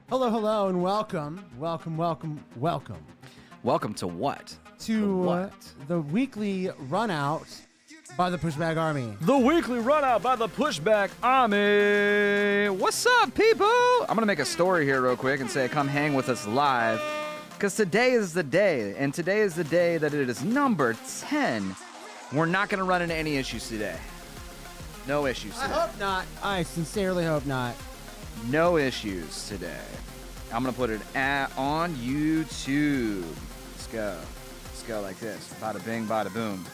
Hello, hello, and welcome, welcome, welcome, welcome Welcome to what? To the weekly run out by the Pushback Army. The weekly run out by the Pushback Army. What's up, people? I'm going to make a story here real quick and say come hang with us live. Because today is the day. And today is the day that it is number 10. We're not going to run into any issues today. No issues today. I hope not. I sincerely hope not. No issues today. I'm going to put it on YouTube. Let's go. Let's go like this. Bada bing, bada boom.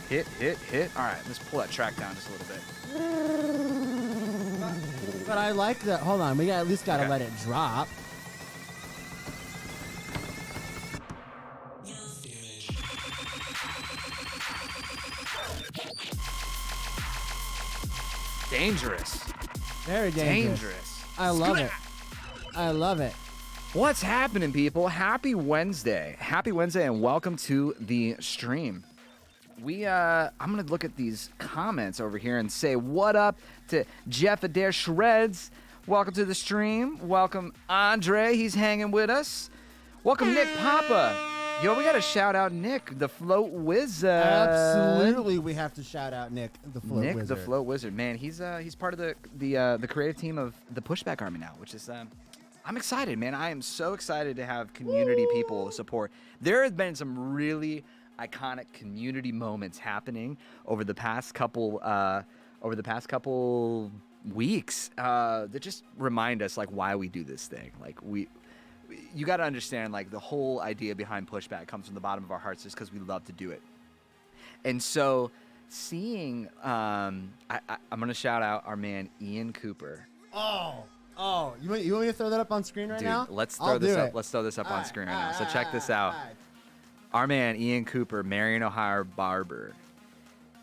Hit, hit, hit. All right, let's pull that track down just a little bit. But I like that. Hold on. We at least got to let it drop. Dangerous. Very dangerous. I love it. I love it. What's happening, people? Happy Wednesday. Happy Wednesday and welcome to the stream. I'm going to look at these comments over here and say what up to Jeff Adair Shreds. Welcome to the stream. Welcome Andre. He's hanging with us. Welcome Nick Papa. Yo, we got to shout out Nick, the Float Wizard. Absolutely, we have to shout out Nick, the Float Wizard. Nick, the Float Wizard. Man, he's part of the creative team of the Pushback Army now, which is I'm excited, man. I am so excited to have community people support. There have been some really iconic community moments happening over the past couple weeks that just remind us like why we do this thing. Like you got to understand, like the whole idea behind Pushback comes from the bottom of our hearts just because we love to do it. And so seeing, I'm going to shout out our man, Ian Cooper. Oh, you want me to throw that up on screen right now? Dude, let's throw this up. Let's throw this up on screen right now. So check this out. Our man, Ian Cooper, Marion, Ohio barber.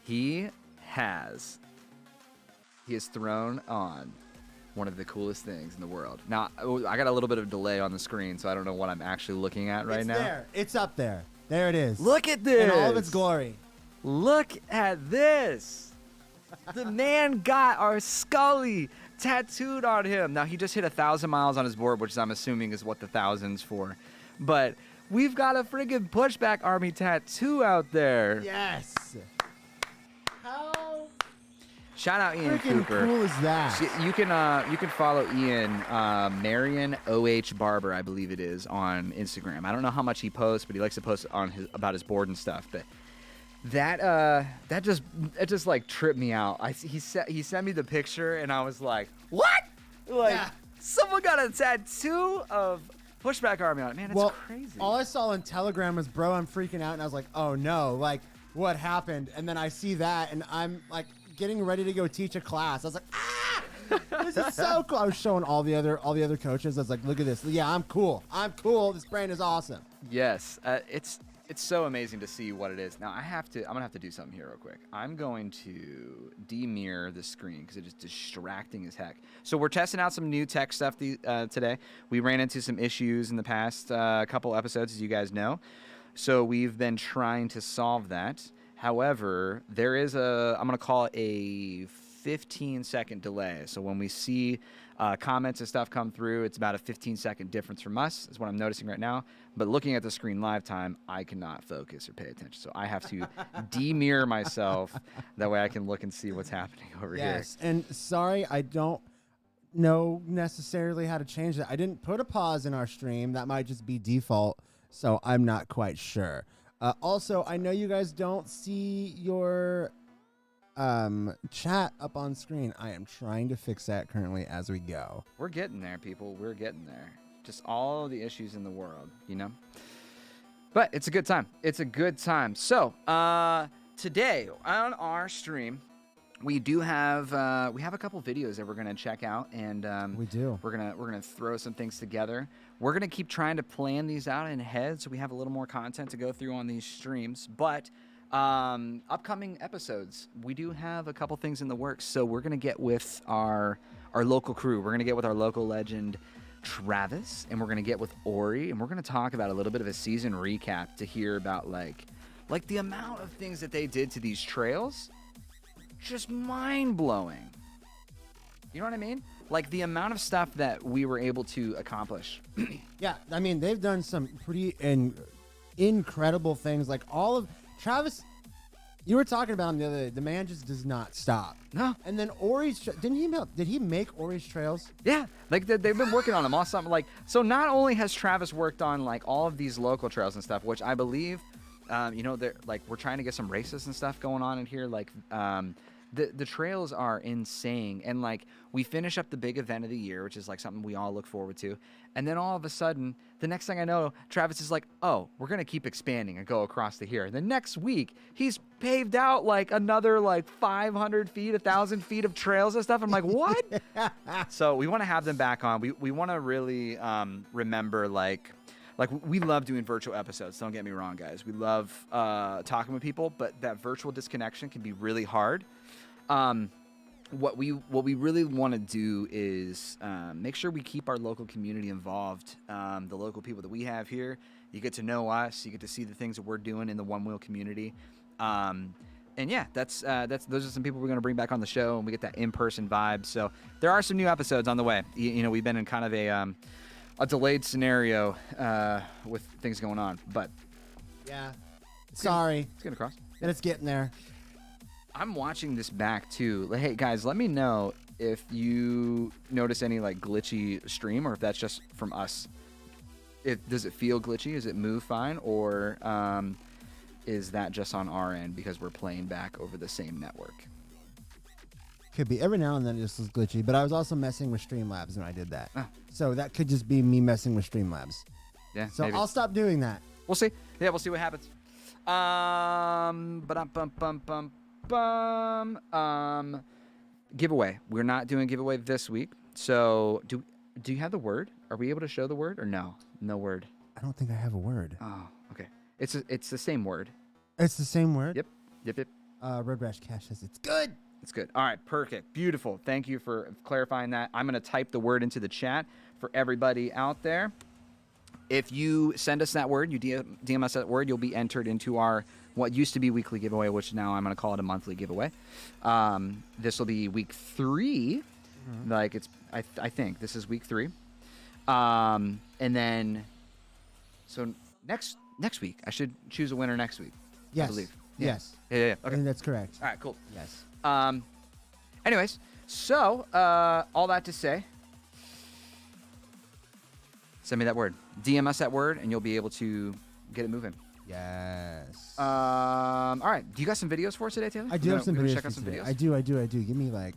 He has thrown on one of the coolest things in the world. Now, I got a little bit of delay on the screen, so I don't know what I'm actually looking at right now. It's there. It's up there. There it is. Look at this. In all of its glory. Look at this. The man got our Scully tattooed on him. Now, he just hit 1,000 miles on his board, which I'm assuming is what the 1,000's for. But we've got a friggin' Pushback Army tattoo out there. Yes. How Shout out Ian freaking Cooper. cool is that? You can follow Ian, Marion OH Barber, I believe it is, on Instagram. I don't know how much he posts, but he likes to post on about his board and stuff. But that just like tripped me out. He sent me the picture and I was like, what? Like someone got a tattoo of Pushback Army on it. Man, it's crazy. All I saw on Telegram was, bro, I'm freaking out, and I was like, oh no, like what happened? And then I see that, and I'm like getting ready to go teach a class. I was like, this is so cool. I was showing all the other coaches. I was like, look at this. Yeah, I'm cool. This brand is awesome. Yes, it's so amazing to see what it is. Now I'm gonna have to do something here real quick. I'm going to demirror the screen because it is distracting as heck. So we're testing out some new tech stuff today. We ran into some issues in the past couple episodes, as you guys know. So we've been trying to solve that. However, there is I'm going to call it a 15-second delay. So when we see comments and stuff come through, it's about a 15-second difference from us, is what I'm noticing right now. But looking at the screen live time, I cannot focus or pay attention. So I have to demirror myself. That way I can look and see what's happening over here. Yes, and sorry, I don't know necessarily how to change that. I didn't put a pause in our stream. That might just be default, so I'm not quite sure. Also, I know you guys don't see your chat up on screen. I am trying to fix that currently as we go. We're getting there, people. We're getting there. Just all the issues in the world, you know? But it's a good time. It's a good time. So, today on our stream, we do have a couple videos that we're gonna check out, and we do. We're gonna throw some things together. We're gonna keep trying to plan these out in ahead, so we have a little more content to go through on these streams. But upcoming episodes, we do have a couple things in the works. So we're gonna get with our local crew. We're gonna get with our local legend, Travis, and we're gonna get with Ori, and we're gonna talk about a little bit of a season recap to hear about like the amount of things that they did to these trails. Just mind-blowing. You know what I mean? like the amount of stuff that we were able to accomplish. Yeah, I mean, they've done some pretty incredible things. Like all of Travis, you were talking about him the other day. The man just does not stop. No. And then Ori's, did he make Ori's trails? Yeah, like they've been working on them all summer. Like, so not only has Travis worked on like all of these local trails and stuff, which I believe, they're like we're trying to get some races and stuff going on in here. Like, the trails are insane, and like we finish up the big event of the year, which is like something we all look forward to, and then all of a sudden, the next thing I know, Travis is like, "Oh, we're gonna keep expanding and go across to here." And the next week, he's paved out like another like 500 feet, 1,000 feet of trails and stuff. I'm like, what? So we want to have them back on. We want to really remember like we love doing virtual episodes. Don't get me wrong, guys. We love talking with people, but that virtual disconnection can be really hard. What we really want to do is make sure we keep our local community involved. The local people that we have here, you get to know us, you get to see the things that we're doing in the One Wheel community. And yeah, that's those are some people we're going to bring back on the show, and we get that in-person vibe. So there are some new episodes on the way. We've been in kind of a delayed scenario with things going on, but yeah, sorry, it's gonna cross. And it's getting there. I'm watching this back too. Hey guys, let me know if you notice any like glitchy stream, or if that's just from us. Does it feel glitchy? Does it move fine, or is that just on our end because we're playing back over the same network? Could be. Every now and then it just was glitchy, but I was also messing with Streamlabs when I did that. Oh. So that could just be me messing with Streamlabs. Yeah. So maybe. I'll stop doing that. We'll see. Yeah, we'll see what happens. Giveaway. We're not doing giveaway this week. So do you have the word? Are we able to show the word or no? No word. I don't think I have a word. Oh, okay. It's the same word. It's the same word? Yep. Red Rash Cash says it's good. It's good. All right, perfect. Beautiful. Thank you for clarifying that. I'm going to type the word into the chat for everybody out there. If you send us that word, you DM us that word, you'll be entered into our what used to be weekly giveaway, which now I'm going to call it a monthly giveaway. This will be week 3. Mm-hmm. Like I think this is week 3. And then, so next week, I should choose a winner next week. Yes. I believe. Yeah. Yes. Yeah. I Okay. think that's correct. All right, cool. Yes. Anyways, so all that to say, send me that word. DM us that word, and you'll be able to get it moving. Yes. All right. Do you got some videos for us today, Taylor? I do have some videos. Check out some videos. I do. Give me like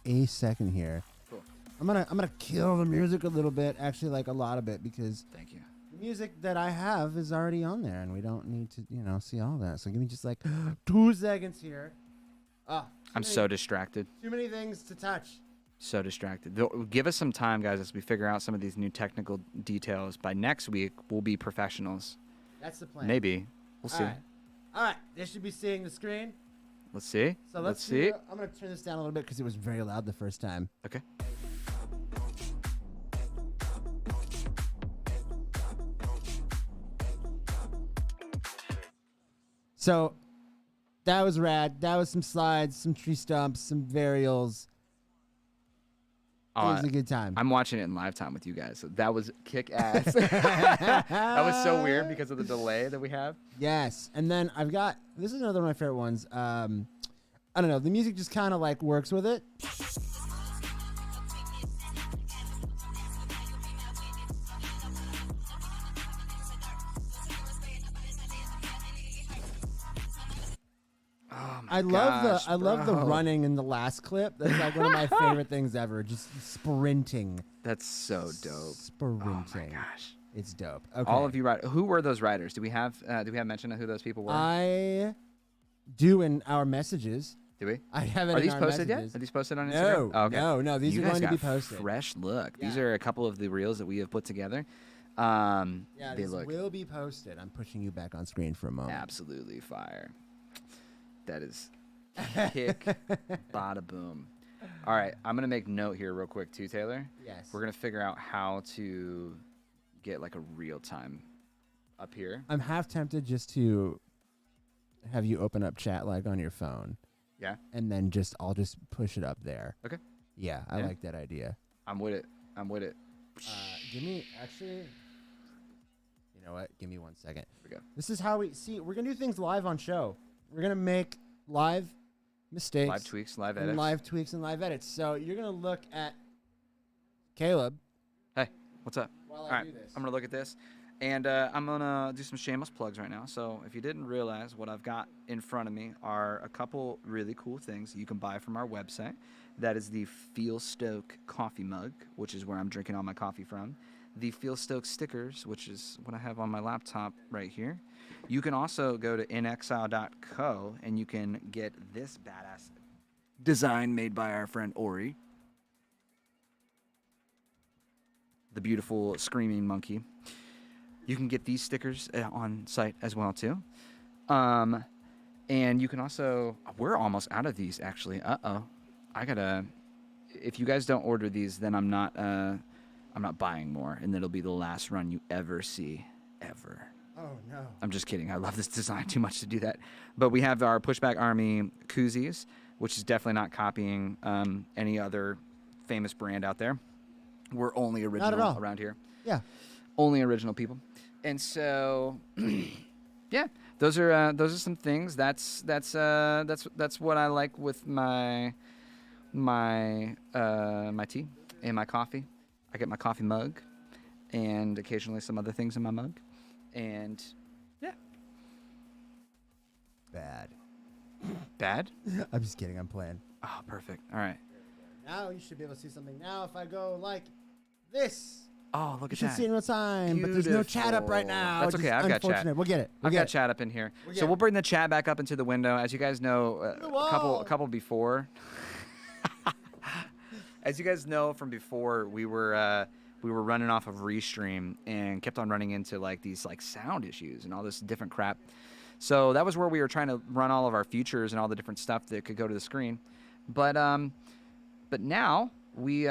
a second here. Cool. I'm gonna kill the music a little bit, actually, like a lot of it, because Thank you. the music that I have is already on there, and we don't need to, see all that. So give me just like 2 seconds here. I'm so distracted. Too many things to touch. So distracted. Give us some time, guys, as we figure out some of these new technical details. By next week, we'll be professionals. That's the plan. Maybe. We'll see. All right. They should be seeing the screen. Let's see. So let's see. I'm going to turn this down a little bit because it was very loud the first time. Okay. So that was rad. That was some slides, some tree stumps, some varials. It was a good time. I'm watching it in live time with you guys. So that was kick ass. That was so weird because of the delay that we have. Yes. And then this is another one of my favorite ones. I don't know. The music just kind of like works with it. I love the running in the last clip. That's like one of my favorite things ever. Just sprinting. That's so dope. Sprinting. Oh my gosh. It's dope. Okay. All of you who were those riders? Do we have mention of who those people were? I do in our messages. Do we? I haven't. Are these in our posted messages. yet? Are these posted on Instagram? No, oh, okay. no. These you are guys going to got be posted. Fresh look. Yeah. These are a couple of the reels that we have put together. Yeah, these will be posted. I'm pushing you back on screen for a moment. Absolutely fire. That is kick, bada boom. All right, I'm gonna make note here real quick too, Taylor. Yes. We're gonna figure out how to get like a real time up here. I'm half tempted just to have you open up chat like on your phone. Yeah. And then I'll just push it up there. Okay. Yeah, I Yeah. like that idea. I'm with it. I'm with it. Give me actually. You know what? Give me 1 second. Here we go. This is how we see. We're gonna do things live on show. We're gonna make live mistakes, Live tweaks, live and edits. live tweaks, and live edits. So you're gonna look at Caleb Hey, what's up? while All I right, do this. I'm gonna look at this, and I'm gonna do some shameless plugs right now. So if you didn't realize, what I've got in front of me are a couple really cool things you can buy from our website. That is the Feel Stoke coffee mug, which is where I'm drinking all my coffee from. The Feel Stoke stickers, which is what I have on my laptop right here. You can also go to inexile.co and you can get this badass design made by our friend Ori, the beautiful screaming monkey. You can get these stickers on site as well too. And you can also, we're almost out of these actually. I gotta, if you guys don't order these, then I'm not buying more, and it'll be the last run you ever see, ever. Oh no. I'm just kidding. I love this design too much to do that. But we have our Pushback Army koozies, which is definitely not copying any other famous brand out there. We're only original all. around here. Yeah. Only original people. And so, yeah, those are some things. That's what I like with my tea and my coffee. I get my coffee mug, and occasionally some other things in my mug, and yeah. Bad? I'm just kidding. I'm playing. Oh, perfect. All right. Now you should be able to see something. Now if I go like this, Oh, look you at should that. see it in real time. But there's no chat up right Beautiful. now. That's which okay. is I've got chat. unfortunate. We'll get it. I've got chat up in here. We'll So get we'll it. bring the chat back up into the window. As you guys know, Whoa. a couple before. As you guys know from before, we were running off of Restream and kept on running into like these like sound issues and all this different crap. So that was where we were trying to run all of our features and all the different stuff that could go to the screen. But now we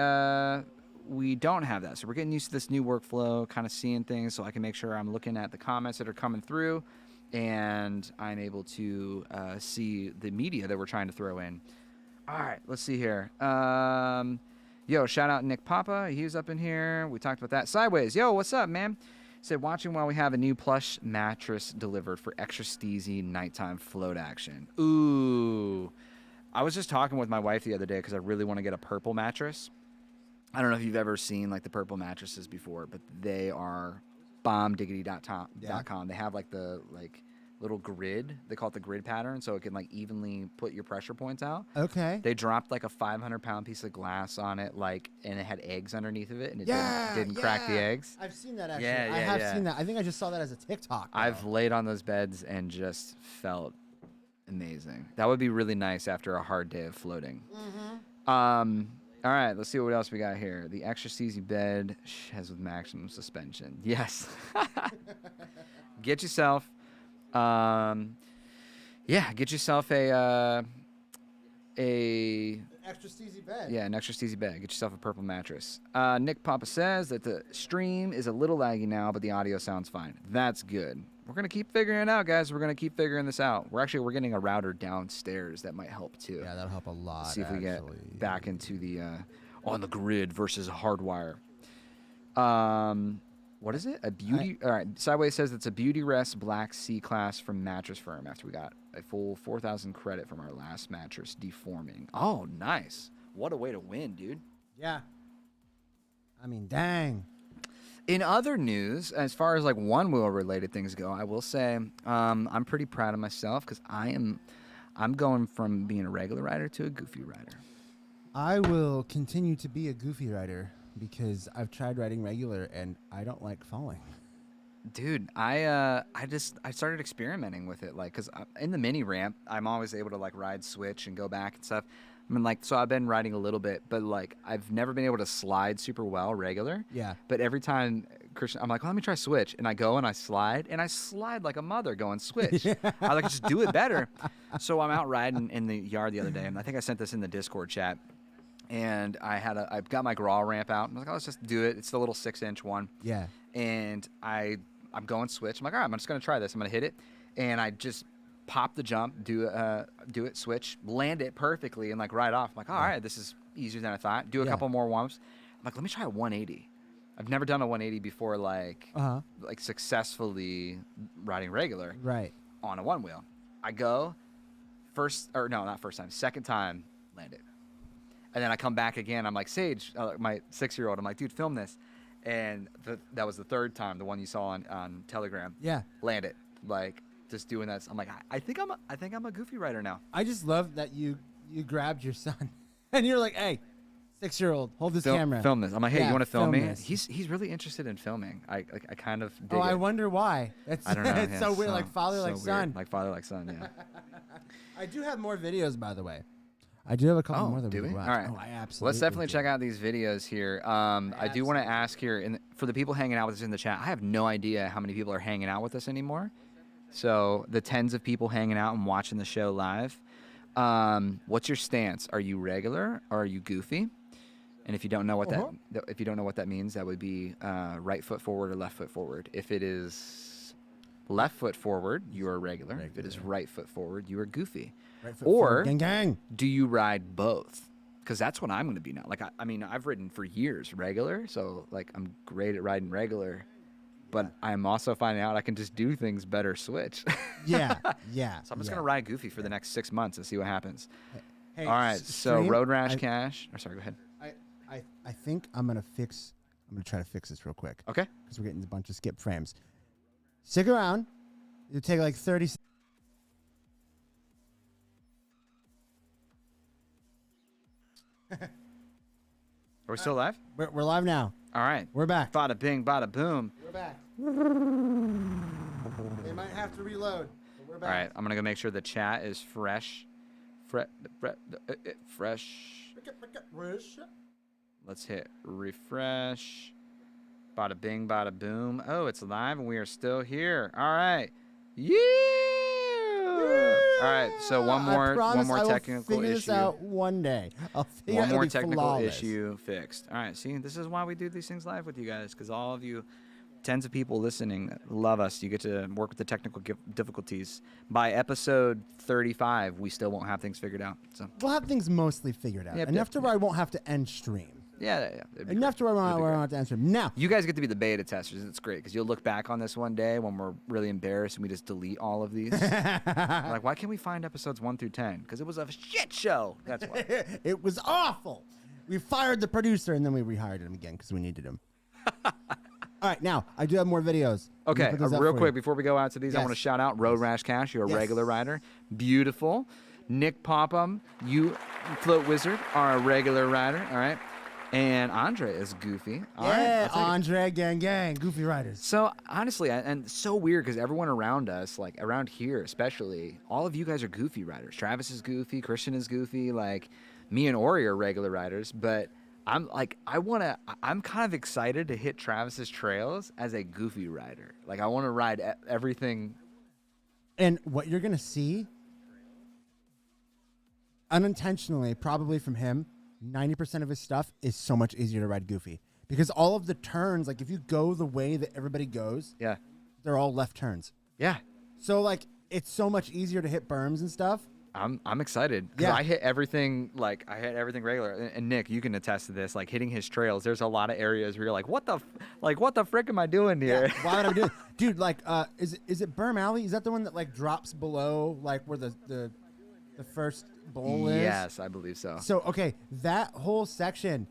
don't have that. So we're getting used to this new workflow, kind of seeing things so I can make sure I'm looking at the comments that are coming through and I'm able to see the media that we're trying to throw in. All right, let's see here. Yo, shout out Nick Papa. He was up in here. We talked about that. Sideways. Yo, what's up, man? Said, watching while we have a new plush mattress delivered for extra steezy nighttime float action. Ooh. I was just talking with my wife the other day because I really want to get a purple mattress. I don't know if you've ever seen like the purple mattresses before, but they are bombdiggity.com. Yeah. They have like the little grid. They call it the grid pattern, so it can like evenly put your pressure points out. Okay. They dropped like a 500-pound piece of glass on it, and it had eggs underneath of it, and it Yeah, didn't crack the yeah. eggs. I've seen that actually. Yeah, I yeah, have yeah. seen that. I think I just saw that as a TikTok. though. I've laid on those beds and just felt amazing. That would be really nice after a hard day of floating. All right, let's see what else we got here. The extra steezy bed has with maximum suspension. Yes. Get yourself, get yourself An extra steezy bed. an extra steezy bed. Get yourself a purple mattress. Nick Papa says that the stream is a little laggy now, but the audio sounds fine. That's good. We're gonna keep figuring it out, guys. We're gonna keep figuring this out. We're getting a router downstairs that might help too. Yeah, that'll help a lot. See if we get actually. back into the on the grid versus a hardwire. What is it? A beauty. All right. Sideways says it's a Beauty Rest Black C class from Mattress Firm. After we got a full 4,000 credit from our last mattress deforming. Oh, nice! What a way to win, dude. Yeah. I mean, dang. In other news, as far as like one wheel related things go, I will say I'm pretty proud of myself because I'm going from being a regular rider to a goofy rider. I will continue to be a goofy rider because I've tried riding regular and I don't like falling. Dude, I started experimenting with it, like, cause in the mini ramp, I'm always able to like ride switch and go back and stuff. I mean, like, so I've been riding a little bit, but like, I've never been able to slide super well regular. Yeah. But every time Christian, I'm like, well, let me try switch, and I go and I slide like a mother going switch. I like just do it better. So I'm out riding in the yard the other day, and I think I sent this in the Discord chat. And I've got my grawl ramp out. I'm like, oh, let's just do it. It's the little 6-inch one. Yeah. And I'm going switch. I'm like, all right, I'm just gonna try this. I'm gonna hit it, and I just pop the jump, do it, switch, land it perfectly, and like ride off. I'm like, all right, this is easier than I thought. Do a Yeah. couple more warm-ups. I'm like, let me try a 180. I've never done a 180 before, like successfully riding regular Right. on a one wheel. I go not first time, second time, land it. And then I come back again. I'm like, Sage, my 6-year-old, I'm like, dude, film this. And that was the third time, the one you saw on Telegram. Yeah. Land it. Like, just doing that. I'm like, I think I'm a goofy rider now. I just love that you grabbed your son and you're like, hey, 6-year-old, hold this camera. Film this. I'm like, hey, Yeah, you want to film me? this. He's really interested in filming. I kind of dig Oh, it. I wonder why. I don't know. It's yeah, so weird, like father, so like weird. son. Like father, like son, yeah. I do have more videos, by the way. I do have a couple more that do we? can All watch. right. Oh, I absolutely Let's definitely do. check out these videos here. I do want to ask here, for the people hanging out with us in the chat, I have no idea how many people are hanging out with us anymore. So the tens of people hanging out and watching the show live, what's your stance? Are you regular or are you goofy? And if you don't know what that means, that would be right foot forward or left foot forward. If it is left foot forward, you are regular. If it is right foot forward, you are goofy. Right foot Or forward. Gang, gang. do you ride both? Because that's what I'm going to be now. Like, I mean, I've ridden for years regular, so like I'm great at riding regular, but I'm also finding out I can just do things better switch. Yeah, yeah. So I'm just going to ride goofy for the next 6 months and see what happens. Hey, All right, so stream, Road Rash Cash. Or sorry, go ahead. I think I'm gonna try to fix this real quick. Okay. Because we're getting a bunch of skip frames. Stick around. It'll take like 30 seconds. Are we still live? We're live now. All right. We're back. Bada bing, bada boom. We're back. They might have to reload. But we're back. All right, I'm going to go make sure the chat is fresh. Fresh. Let's hit refresh. Bada bing, bada boom. Oh, it's live and we are still here. All right. Yeah. All right. So one more technical figure this issue. out one day. I'll figure One it'll more be technical flawless. issue fixed. All right. See, this is why we do these things live with you guys, because all of you, tens of people listening, love us. You get to work with the technical difficulties. By episode 35, we still won't have things figured out. So We'll have things mostly figured out. Yep, Enough yep, to where I won't have to end stream. yeah. It'd be Enough great. to where I It'd be won't great. have to end stream. Now, You guys get to be the beta testers. It's great because you'll look back on this one day when we're really embarrassed and we just delete all of these. Like, why can't we find episodes 1 through 10? Because it was a shit show. That's why. it was awful. We fired the producer and then we rehired him again because we needed him. All right, now I do have more videos. Let me Okay, put those up real for quick you. before we go out to these, I want to Yes. shout out Road Rash Cash. You're a Yes. regular rider. Beautiful. Nick Popham, you Float Wizard, are a regular rider. All right. And Andre is goofy. All right, Yeah, I'll take it. Andre, gang, Goofy Riders. So honestly, and so weird because everyone around us, like around here especially, all of you guys are goofy riders. Travis is goofy, Christian is goofy, like me and Ori are regular riders. But I'm like, I'm kind of excited to hit Travis's trails as a goofy rider. Like I want to ride everything. And what you're gonna see, unintentionally, probably from him, 90% of his stuff is so much easier to ride goofy because all of the turns, like if you go the way that everybody goes, Yeah, they're all left turns. yeah. So like it's so much easier to hit berms and stuff. I'm excited. 'Cause Yeah. I hit everything regular. And Nick, you can attest to this. Like hitting his trails, there's a lot of areas where you're like, what the frick am I doing here? Yeah, why would I do it? Dude, like, is it Berm Alley? Is that the one that like drops below like where the first bowl is? Yes, I believe so. So okay, that whole section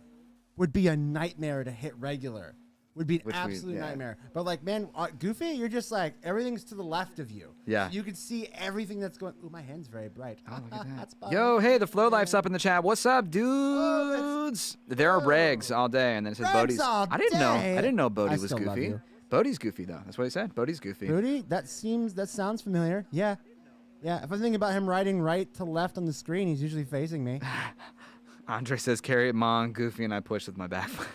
would be a nightmare to hit regular. Would be an absolute nightmare. But like, man, Goofy, you're just like everything's to the left of you. Yeah. You can see everything that's going. Ooh, my hand's very bright. Oh, look at that. That's fun. Yo, hey, the Flow Life's up in the chat. What's up, dudes? There are Bregs all day, and then it says Bregs Bodie's. all I didn't know. day. I didn't know I Bodie was still love goofy. you. Bodie's goofy though. That's what he said. Bodie's goofy. Booty, that sounds familiar. Yeah. Yeah. If I think about him riding right to left on the screen, he's usually facing me. Andre says, carry it, Mom, goofy, and I push with my back foot.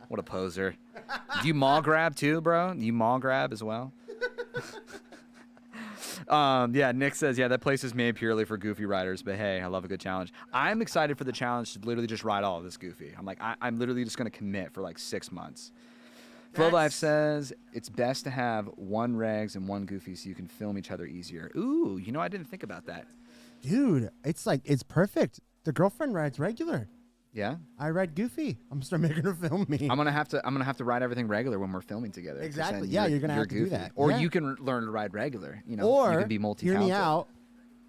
What a poser. Do you mall grab too, bro? You mall grab as well? Yeah, Nick says, yeah, that place is made purely for goofy riders, but hey, I love a good challenge. I'm excited for the challenge to literally just ride all of this goofy. I'm like, I'm literally just going to commit for like 6 months. Flow Life says, it's best to have one regs and one goofy so you can film each other easier. Ooh, I didn't think about that. Dude, it's perfect. The girlfriend rides regular. Yeah. I ride Goofy. I'm gonna start making her film me. I'm gonna have to ride everything regular when we're filming together. 'cause Exactly. then Yeah, you're gonna have to do Goofy. that. Or Yeah. you can learn to ride regular. You know, Or you can be multi-talented. hear me out.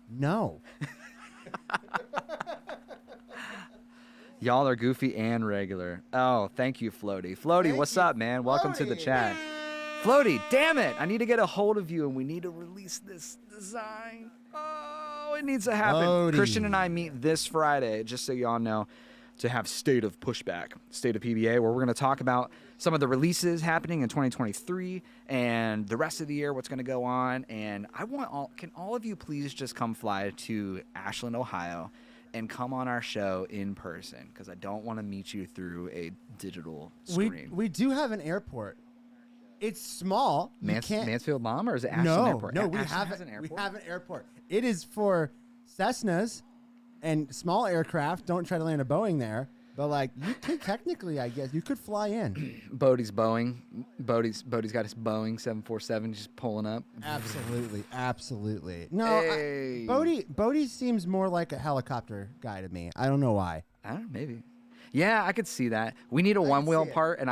No. Y'all are Goofy and regular. Oh, thank you, Floaty. Floaty, what's up, man? Welcome to the chat. Floaty, damn it! I need to get a hold of you, and we need to release this design. Oh, it needs to happen. Floaty. Christian and I meet this Friday, just so y'all know, to have State of Pushback, State of PBA, where we're going to talk about some of the releases happening in 2023 and the rest of the year, what's going to go on. And can all of you please just come fly to Ashland, Ohio, and come on our show in person, because I don't want to meet you through a digital screen. We do have an airport. It's small. Mansfield Mom, or is it Ashland Airport? No, we Ashland have has an airport? We have an airport. It is for Cessnas and small aircraft. Don't try to land a Boeing there. But like, you could technically, I guess, you could fly in. Bodie's got his Boeing 747 just pulling up. Absolutely. No, Hey. Bodie seems more like a helicopter guy to me. I don't know why. I don't know, maybe. Yeah, I could see that. We need a one-wheel part, and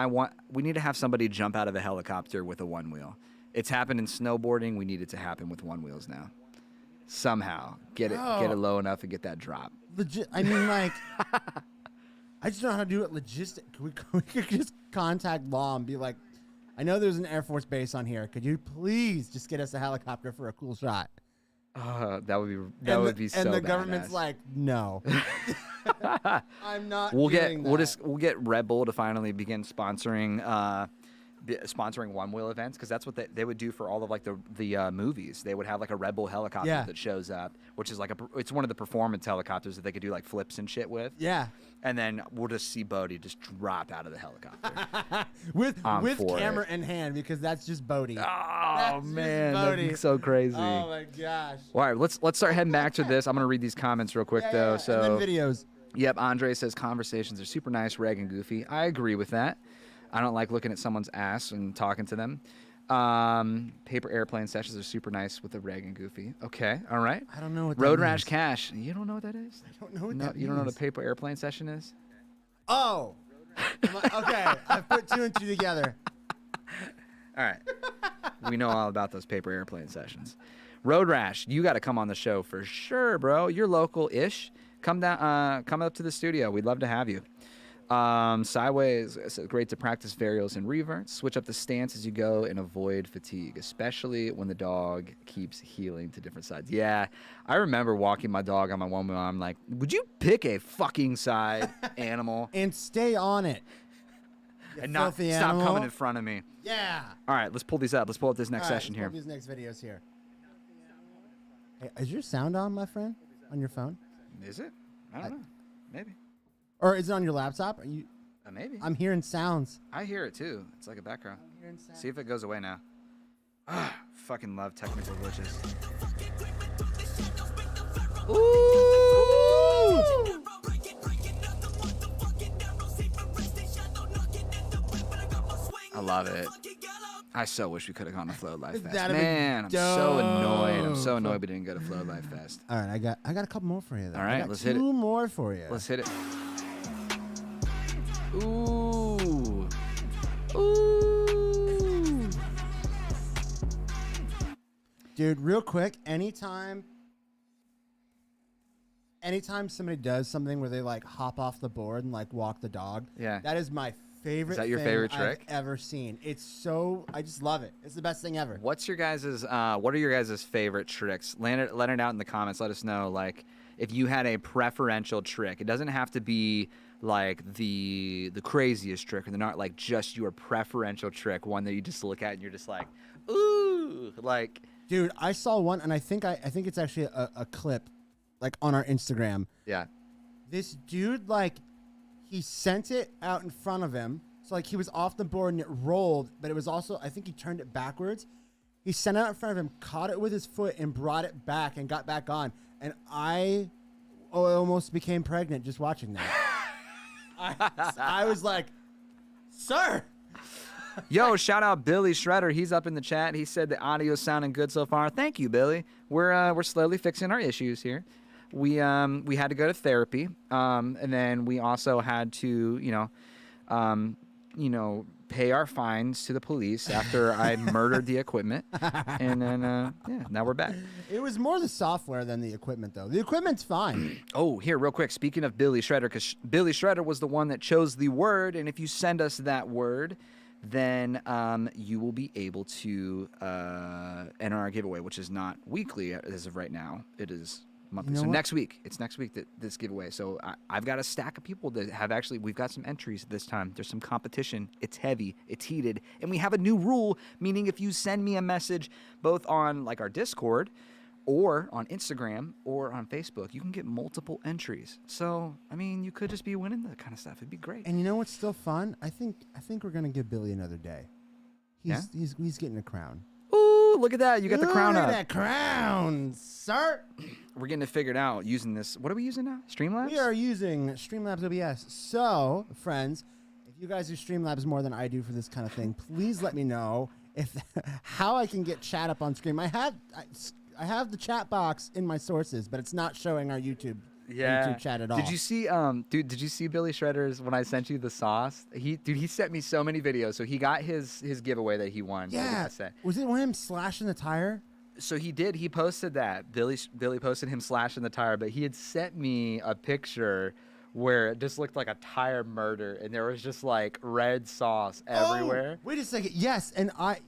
we need to have somebody jump out of a helicopter with a one wheel. It's happened in snowboarding. We need it to happen with one wheels now. Somehow get it low enough and get that drop. Legit. I mean, like, I just don't know how to do it logistic. We could just contact Law and be like, I know there's an Air Force base on here. Could you please just get us a helicopter for a cool shot? That would be so. And the badass. government's like, no. I'm not. We'll get Red Bull to finally begin sponsoring one wheel events, because that's what they would do for all of like the movies. They would have like a Red Bull helicopter that shows up, which is like it's one of the performance helicopters that they could do like flips and shit with. Yeah. And then we'll just see Bodie just drop out of the helicopter with camera in hand, because that's just Bodie. Oh man, that'd be so crazy. Oh my gosh. All right, let's start heading back to this. I'm gonna read these comments real quick though. Yeah. So and then videos. Yep, Andre says conversations are super nice, Reg and Goofy. I agree with that. I don't like looking at someone's ass and talking to them. Paper airplane sessions are super nice with the Reg and Goofy. Okay, all right. I don't know what Road that Rash means. Cash. You don't know what that is? I don't know what that means. You don't know what a paper airplane session is? Oh. Okay, I've put two and two together. All right. We know all about those paper airplane sessions. Road Rash, you got to come on the show for sure, bro. You're local-ish. Come down, come up to the studio. We'd love to have you. Sideways, it's great to practice varials and reverts. Switch up the stance as you go and avoid fatigue, especially when the dog keeps heeling to different sides. Yeah, I remember walking my dog on my one wheel. I'm like, would you pick a fucking side, animal? And stay on it. And not stop coming in front of me. Yeah. All right, let's pull these up. Let's pull up this next session here. Let's pull these next videos here. Hey, is your sound on, my friend? On your phone? Is it? I don't know. Maybe. Or is it on your laptop? Are you? Maybe. I'm hearing sounds. I hear it too. It's like a background. I'm hearing sounds. See if it goes away now. Fucking love technical glitches. Ooh! I love it. I so wish we could have gone to Flow Life Fest. That'd be Man, I'm so annoyed. I'm so dope. annoed we didn't go to Flow Life Fest. All right, I got a couple more for you. Though. All right, I got let's hit it. Two more for you. Let's hit it. Ooh. Ooh. Dude, real quick, anytime somebody does something where they like hop off the board and like walk the dog, Yeah. that is my favorite. Is that your thing favorite trick? I've ever seen? It's so, I just love it. It's the best thing ever. What are your guys' favorite tricks? Let it out in the comments. Let us know, like, if you had a preferential trick. It doesn't have to be like the craziest trick, or not like just your preferential trick, one that you just look at and you're just like, ooh, like. Dude, I saw one, and I think it's actually a clip, like on our Instagram. Yeah. This dude, like, he sent it out in front of him. So, like, he was off the board and it rolled, but it was also, I think he turned it backwards. He sent it out in front of him, caught it with his foot, and brought it back and got back on. And I almost became pregnant just watching that. I was like, sir. Yo, shout out Billy Shredder. He's up in the chat. He said the audio's sounding good so far. Thank you, Billy. We're slowly fixing our issues here. we had to go to therapy, and then we also had to, pay our fines to the police after I murdered the equipment, and then now we're back. It was more the software than the equipment, though. The equipment's fine. Oh, here, real quick. Speaking of Billy Shredder, because Billy Shredder was the one that chose the word, and if you send us that word, then you will be able to enter our giveaway, which is not weekly as of right now. It is monthly. So next week, it's next week that this giveaway. So I've got a stack of people that have we've got some entries this time. There's some competition. It's heavy. It's heated. And we have a new rule, meaning if you send me a message both on like our Discord or on Instagram or on Facebook, you can get multiple entries. So, I mean, you could just be winning that kind of stuff. It'd be great. And you know what's still fun? I think we're gonna give Billy another day. He's getting a crown. Ooh, look at that. You got the crown up. Look at that crown, sir. We're getting it figured out using this. What are we using now? Streamlabs? We are using Streamlabs OBS. So, friends, if you guys do Streamlabs more than I do for this kind of thing, please let me know how I can get chat up on screen. I have the chat box in my sources, but it's not showing our YouTube chat at all. Did you see, did you see Billy Shredder's when I sent you the sauce? He sent me so many videos. So he got his giveaway that he won. Yeah. Was it him slashing the tire? So he did. He posted that. Billy posted him slashing the tire, but he had sent me a picture where it just looked like a tire murder, and there was just like red sauce everywhere. Wait a second. Yes, and I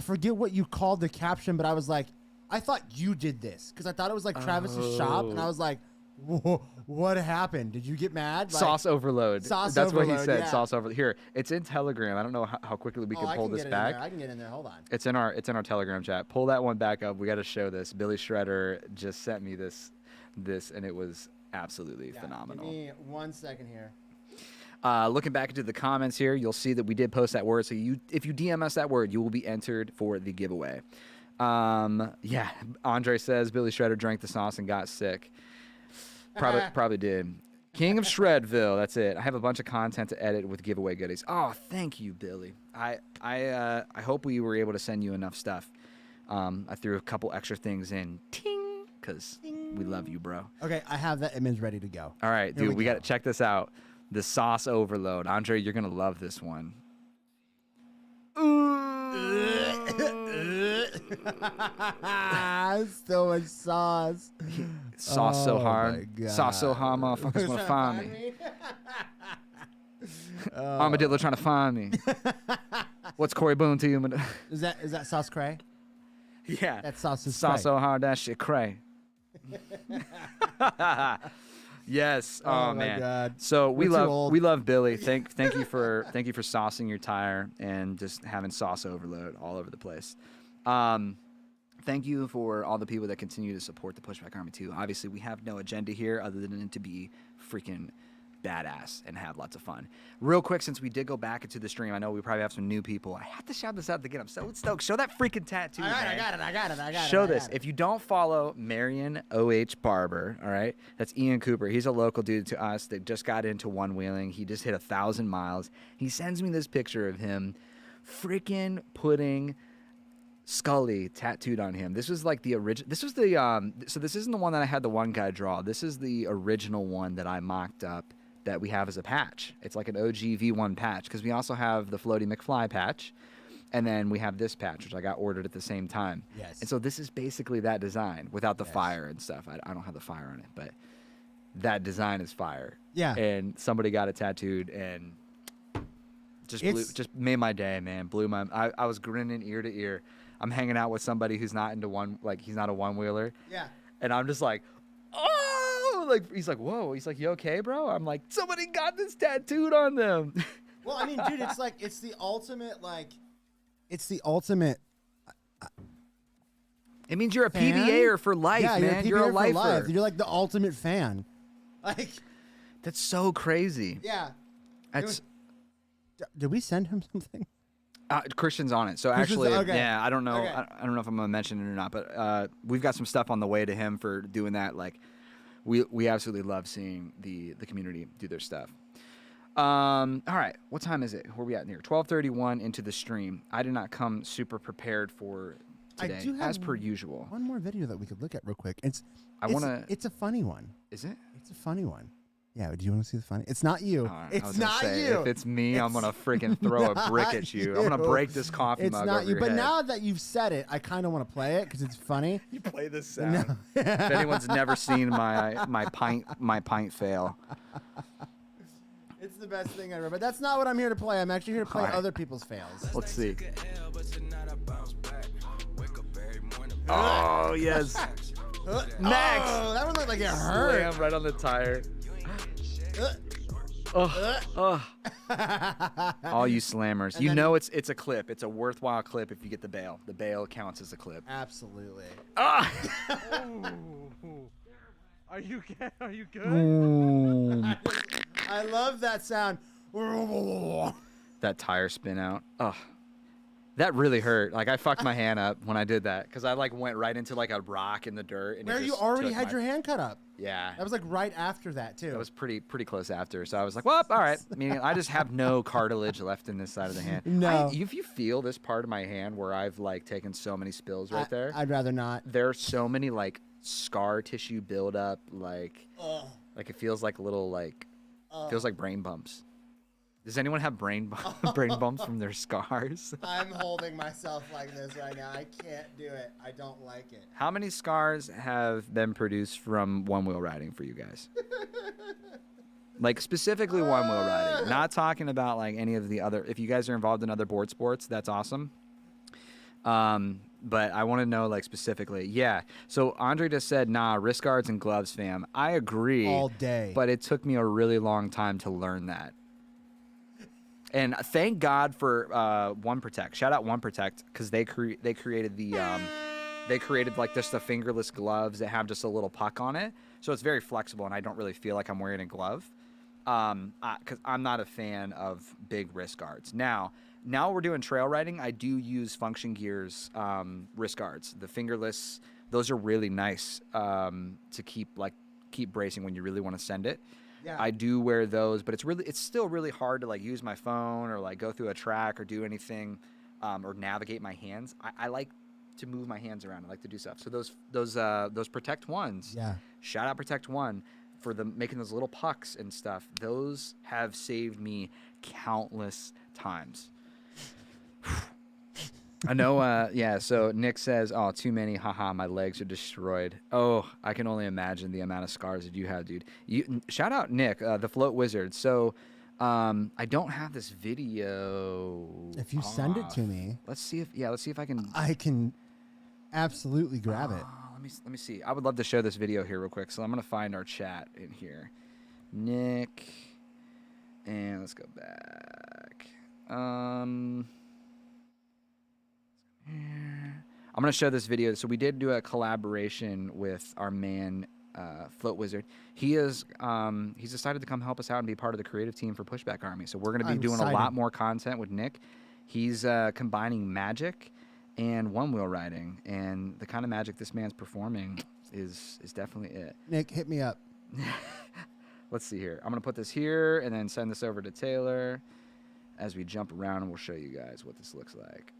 forget what you called the caption, but I was like, I thought you did this because I thought it was like Travis's shop, and I was like, what happened? Did you get mad? Like, sauce overload. Sauce That's overload, what he said. yeah. Sauce overload. Here, it's in Telegram. I don't know how quickly we can pull this back. I can get in there. Hold on. It's in our Telegram chat. Pull that one back up. We got to show this. Billy Shredder just sent me this, and it was absolutely phenomenal. Give me 1 second here. Looking back into the comments here, you'll see that we did post that word. So if you DM us that word, you will be entered for the giveaway. Yeah, Andre says Billy Shredder drank the sauce and got sick. Probably did. King of Shredville, that's it. I have a bunch of content to edit with giveaway goodies. Oh, thank you, Billy. I hope we were able to send you enough stuff. I threw a couple extra things in, ting, because we love you, bro. Okay, I have that image ready to go. All right, dude, we got to check this out. The sauce overload. Andre, you're gonna love this one. So much sauce. Sauce so hard. Sauce so hard, motherfuckers want to find me. Armadillo trying to find me. What's Corey Boone to you? Is that sauce cray? Yeah. That sauce is sauce cray. so hard, that shit cray. Yes. Oh my man. God. So we We're too old. love Billy. Thank you for saucing your tire and just having sauce overload all over the place. Thank you for all the people that continue to support the Pushback Army too. Obviously, we have no agenda here other than to be freaking badass and have lots of fun. Real quick, since we did go back into the stream, I know we probably have some new people. I have to shout this out again. I'm so stoked. Show that freaking tattoo, All right, man. I got it. Show this. If you don't follow Marion O.H. Barber, all right, that's Ian Cooper. He's a local dude to us that just got into one-wheeling. He just hit 1,000 miles. He sends me this picture of him freaking putting Scully tattooed on him. This was like the original. This was the so this isn't the one that I had the one guy draw. This is the original one that I mocked up that we have as a patch. It's like an OG V1 patch because we also have the Floaty McFly patch, and then we have this patch which I got ordered at the same time. Yes. And so this is basically that design without the fire and stuff. I don't have the fire on it, but that design is fire. Yeah. And somebody got it tattooed and just made my day, man. Blew my. I was grinning ear to ear. I'm hanging out with somebody who's not into one, like he's not a one-wheeler. Yeah. And I'm just like, oh, like he's like, whoa. He's like, you okay, bro? I'm like, somebody got this tattooed on them. Well, I mean, dude, it's like it's the ultimate. It means you're a fan? PBAer for life, Yeah, man. you're a You're a lifer. life. You're like the ultimate fan. Like, That's so crazy. yeah. That's Did we send him something? Christian's on it. So Christian's- actually, okay. yeah, I don't know. Okay. I don't know if I'm gonna mention it or not, but we've got some stuff on the way to him for doing that. Like, we absolutely love seeing the community do their stuff. All right, what time is it? Where are we at in here? 12:31 into the stream. I did not come super prepared for today, do have as per usual. one more video that we could look at real quick. It's a funny one. Is it? It's a funny one. Yeah, do you want to see the funny? It's not you. It's not you. If it's me, I'm gonna freaking throw a brick at you. I'm gonna break this coffee mug. It's not over you. your But head. now that you've said it, I kind of want to play it because it's funny. You play this sound. If anyone's never seen my pint fail. It's the best thing ever. But that's not what I'm here to play. I'm actually here to play All right. other people's fails. Let's see. Oh yes. Next. Oh, that one looked like it hurt. Slam right on the tire. All you slammers, And you then- know it's a clip. It's a worthwhile clip if you get the bail. The bail counts as a clip. Absolutely. Ah! Are you good? I love that sound. That tire spin out. Oh, that really hurt. Like I fucked my hand up when I did that because I like went right into like a rock in the dirt. And Where it you just already took had my- your hand cut up. Yeah. That was like right after that too. That was pretty close after. So I was like, well, all right. Meaning I just have no cartilage left in this side of the hand. No. If you feel this part of my hand where I've like taken so many spills right there, I'd rather not. there's so many like scar tissue buildup. Like it feels like little like feels like brain bumps. Does anyone have brain bumps from their scars? I'm holding myself like this right now. I can't do it. I don't like it. How many scars have been produced from one-wheel riding for you guys? Like specifically one-wheel riding. Not talking about like any of the other. If you guys are involved in other board sports, that's awesome. But I want to know like specifically. Yeah. So Andre just said, nah, wrist guards and gloves, fam. I agree. All day. But it took me a really long time to learn that. And thank God for One Protect. Shout out One Protect because they created like just the fingerless gloves that have just a little puck on it, so it's very flexible and I don't really feel like I'm wearing a glove. Because I'm not a fan of big wrist guards. Now we're doing trail riding. I do use Function Gear's wrist guards. The fingerless, those are really nice to keep bracing when you really want to send it. Yeah. I do wear those, but it's still really hard to like use my phone or like go through a track or do anything or navigate my hands. I like to move my hands around. I like to do stuff. So those Protect Ones. Yeah. Shout out Protect One for making those little pucks and stuff. Those have saved me countless times. I know, yeah, so Nick says, oh, too many, haha, my legs are destroyed. Oh, I can only imagine the amount of scars that you have, dude. Shout out Nick, the Float Wizard. So, I don't have this video. If you send it to me, let's see if I can. I can absolutely grab it. Let me see. I would love to show this video here real quick. So I'm gonna find our chat in here. Nick, and let's go back. I'm gonna show this video. So we did do a collaboration with our man Float Wizard. He's decided to come help us out and be part of the creative team for Pushback Army. So we're gonna be doing a lot more content with Nick. He's combining magic and one-wheel riding, and the kind of magic this man's performing is definitely it. Nick, hit me up. Let's see here. I'm gonna put this here and then send this over to Taylor as we jump around, and we'll show you guys what this looks like.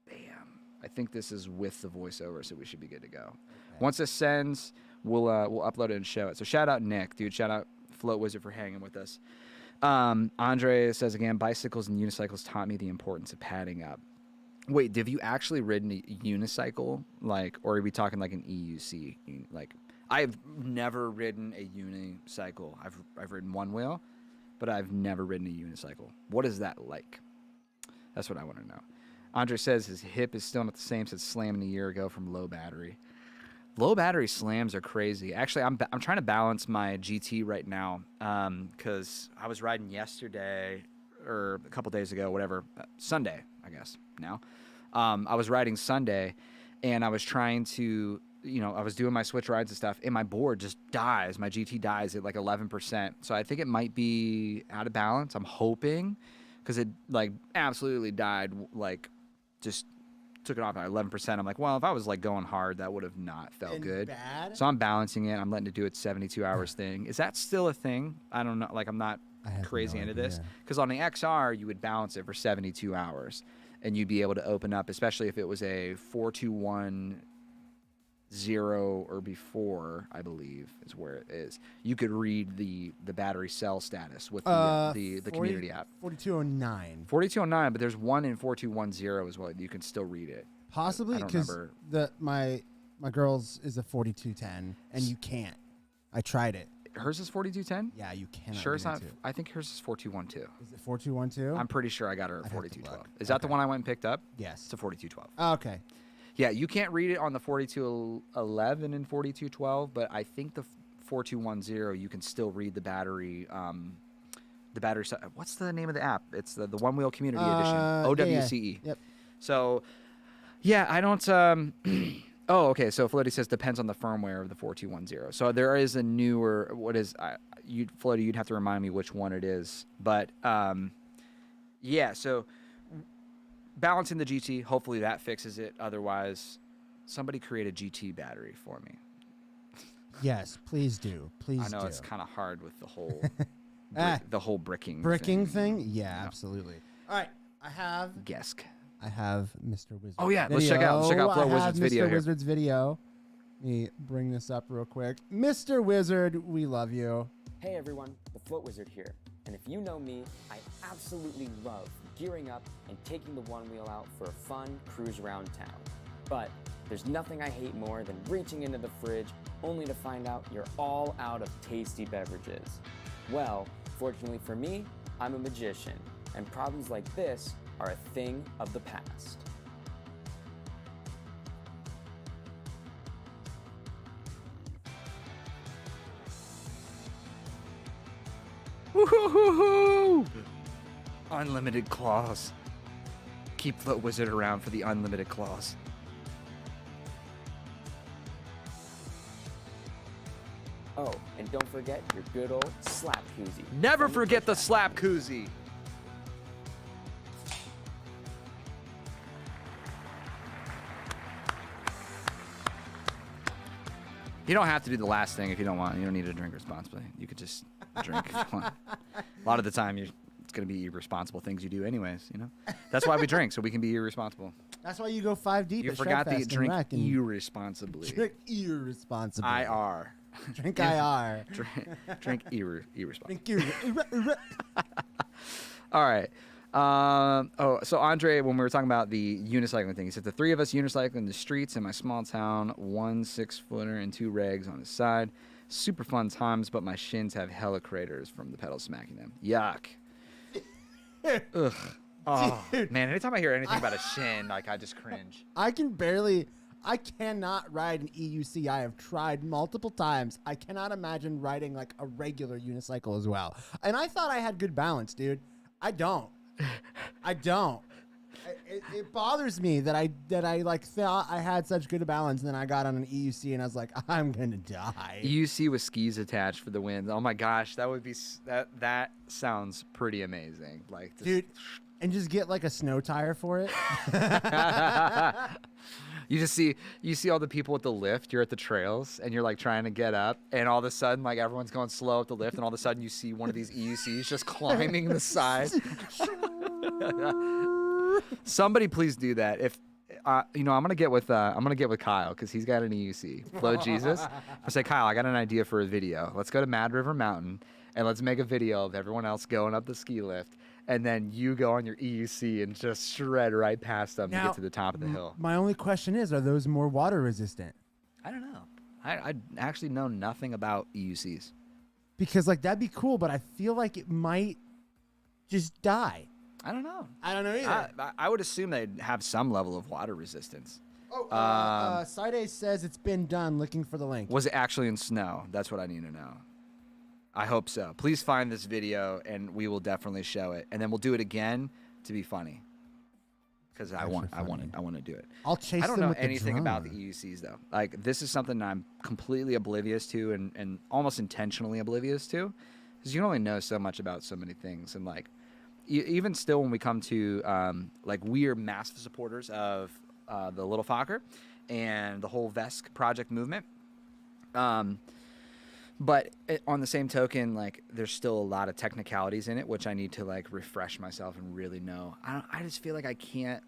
Bam. I think this is with the voiceover, so we should be good to go. Okay. Once this sends, we'll upload it and show it. So shout out Nick, dude. Shout out Float Wizard for hanging with us. Andre says again, bicycles and unicycles taught me the importance of padding up. Wait, have you actually ridden a unicycle, like, or are we talking like an EUC? Like, I've never ridden a unicycle. I've ridden one wheel, but I've never ridden a unicycle. What is that like? That's what I want to know. Andre says his hip is still not the same since slamming a year ago from low battery. Low battery slams are crazy. Actually, I'm trying to balance my GT right now because I was riding yesterday or a couple days ago, whatever, Sunday, I guess now. I was riding Sunday, and I was trying to, I was doing my switch rides and stuff, and my board just dies. My GT dies at like 11%. So I think it might be out of balance. I'm hoping, because it like absolutely died, like just took it off at 11%. I'm like, well, if I was like going hard, that would have not felt good. Bad? So I'm balancing it. I'm letting it do its 72 hours thing. Is that still a thing? I don't know. Like, I'm not crazy into this, because on the XR you would balance it for 72 hours, and you'd be able to open up, especially if it was a 4210 or before, I believe is where it is. You could read the battery cell status with the community app. 4209. 4209, but there's one in 4210 as well. You can still read it. Possibly because my girl's is a 4210, and you can't. I tried it. Hers is 4210? Yeah, you cannot. Sure, it's not. I think hers is 4212. Is it 4212? I'm pretty sure I got her at 4212. Is that Okay. the one I went and picked up? Yes. It's a 4212. Oh, okay. Yeah, you can't read it on the 4211 and 4212, but I think the 4210 you can still read the battery. What's the name of the app? It's the One Wheel Community Edition. OWCE. Yep. So, yeah, I don't. Oh, okay. So Floaty says depends on the firmware of the 4210. So there is a newer. What is? Floaty, you'd have to remind me which one it is. But yeah. So balancing the GT. Hopefully that fixes it. Otherwise, somebody create a GT battery for me. Yes, please do. Please do. I know it's kind of hard with the whole the whole bricking thing. Yeah, absolutely. All right, I have Mr. Wizard. Oh yeah, let's check out Flow Wizard's video Mr. here. Wizard's video. Let me bring this up real quick. Mr. Wizard, we love you. Hey everyone, the Float Wizard here. And if you know me, I absolutely love gearing up and taking the one wheel out for a fun cruise around town. But there's nothing I hate more than reaching into the fridge only to find out you're all out of tasty beverages. Well, fortunately for me, I'm a magician, and problems like this are a thing of the past. Woo-hoo-hoo-hoo! Unlimited claws. Keep Float Wizard around for the unlimited claws. Oh, and don't forget your good old slap koozie. Never forget the slap koozie. You don't have to do the last thing if you don't want. You don't need to drink responsibly. You could just drink if you want. A lot of the time, it's going to be irresponsible things you do anyways, you know? That's why we drink, so we can be irresponsible. That's why you go 5 deep. You at forgot Shredfest to and drink Rec and irresponsibly. Drink irresponsibly. IR. Drink IR. Drink irresponsibly. Drink All right. So Andre, when we were talking about the unicycling thing, he said the three of us unicycling the streets in my small town, 1 6-footer and 2 regs on the side. Super fun times, but my shins have hella craters from the pedals smacking them. Yuck. Ugh. Oh, Dude, man, anytime I hear anything about a shin, like, I just cringe. I cannot ride an EUC. I have tried multiple times. I cannot imagine riding like a regular unicycle as well. And I thought I had good balance, dude. I don't. It bothers me that I like thought I had such good balance, and then I got on an EUC and I was like, I'm gonna die. EUC with skis attached for the wind. Oh my gosh, that would be that sounds pretty amazing. Like, just, Dude, and just get like a snow tire for it. you see all the people at the lift. You're at the trails and you're like trying to get up, and all of a sudden, like, everyone's going slow up the lift, and all of a sudden you see one of these EUCs just climbing the side. Somebody please do that. If I'm gonna get with Kyle because he's got an EUC. Flow Jesus. I say, Kyle, I got an idea for a video. Let's go to Mad River Mountain and let's make a video of everyone else going up the ski lift, and then you go on your EUC and just shred right past them to get to the top of the hill. My only question is, are those more water resistant? I don't know. I actually know nothing about EUCs. Because like that'd be cool, but I feel like it might just die. I don't know. I don't know either. I would assume they'd have some level of water resistance. Side says it's been done. Looking for the link. Was it actually in snow? That's what I need to know. I hope so. Please find this video, and we will definitely show it, and then we'll do it again to be funny. Because I want to do it. I'll chase. I don't them know with anything the about the drone. EUCs though. Like, this is something I'm completely oblivious to, and almost intentionally oblivious to, because you can only know so much about so many things, and like. Even still, when we come to like, we are massive supporters of the Little Fokker and the whole VESC project movement. But on the same token, like, there's still a lot of technicalities in it, which I need to like refresh myself and really know. I just feel like I can't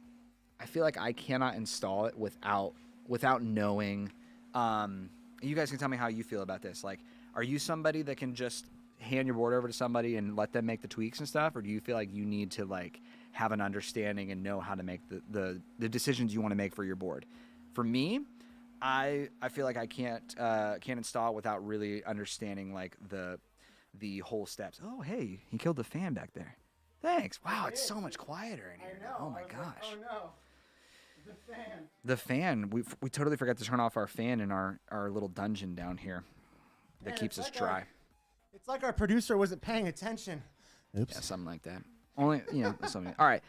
I feel like I cannot install it without knowing. You guys can tell me how you feel about this. Like, are you somebody that can just hand your board over to somebody and let them make the tweaks and stuff, or do you feel like you need to like have an understanding and know how to make the decisions you want to make for your board? For me, I feel like I can't install it without really understanding like the whole steps. Oh, hey, he killed the fan back there. Thanks. Wow, it's so much quieter in here. Oh my gosh. Oh no. The fan. The fan. We totally forgot to turn off our fan in our little dungeon down here that Man, keeps us like dry. It's like our producer wasn't paying attention. Oops. Yeah, something like that. Only, something. All right.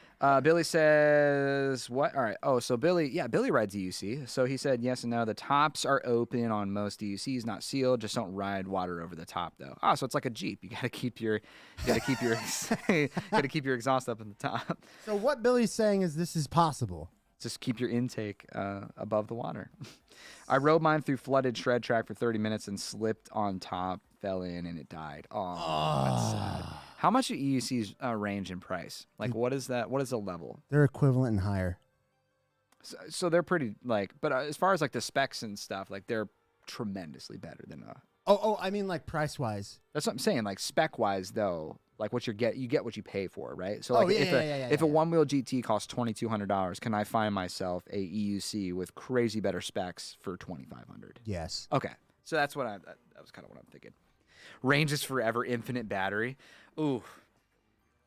Billy says, what? All right. Oh, so Billy rides EUC. So he said yes and no. The tops are open on most EUCs, not sealed. Just don't ride water over the top, though. Oh, so it's like a Jeep. You gotta keep your exhaust up in the top. So what Billy's saying is this is possible. Just keep your intake above the water. I rode mine through flooded shred track for 30 minutes and slipped on top, fell in, and it died. Oh, that's sad. How much do EUCs range in price? Like, what is that? What is the level? They're equivalent and higher. So they're pretty, like, but as far as, like, the specs and stuff, like, they're tremendously better than I mean, like, price-wise. That's what I'm saying. Like, spec-wise, though, like, you get what you pay for, right? So, like, if a one-wheel GT costs $2,200, can I find myself a EUC with crazy better specs for $2,500? Yes. Okay. So that was kind of what I'm thinking. Range is forever, infinite battery. Ooh.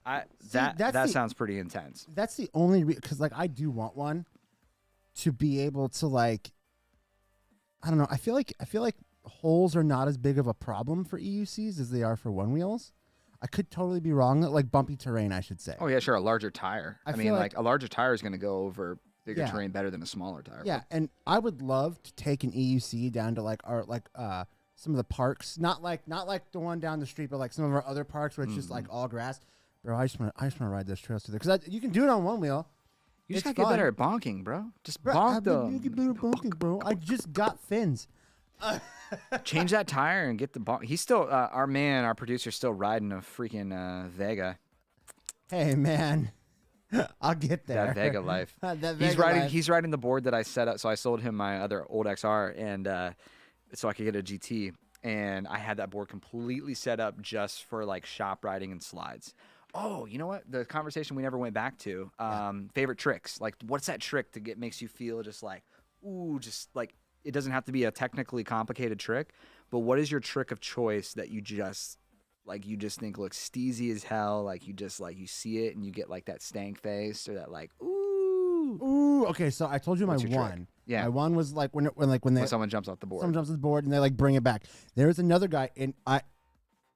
That sounds pretty intense. That's the only because like I do want one to be able to like I don't know. I feel like holes are not as big of a problem for EUCs as they are for one wheels. I could totally be wrong. Like bumpy terrain, I should say. Oh yeah, sure. A larger tire. I mean, like a larger tire is going to go over bigger terrain better than a smaller tire. Yeah, and I would love to take an EUC down to like our some of the parks, not like the one down the street, but like some of our other parks where it's just like all grass. Bro, I just want to ride those trails through there because you can do it on one wheel. You just gotta get better at bonking, bro. Just bonk them. You get better at bonking, bro. I just got fins. Change that tire and get the bonk. He's still our producer's still riding a freaking Vega. Hey man, I'll get there. That Vega life. He's riding the board that I set up. So I sold him my other old XR and. So I could get a GT, and I had that board completely set up just for like shop riding and slides. Oh, you know what? The conversation we never went back to. Favorite tricks. Like, what's that trick that makes you feel just like, ooh, just like it doesn't have to be a technically complicated trick, but what is your trick of choice that you just think looks steezy as hell? Like you just like you see it and you get like that stank face or that like ooh. Okay, so I told you my one. Trick? Yeah, my one was like when someone jumps off the board. Someone jumps off the board and they like bring it back. There's another guy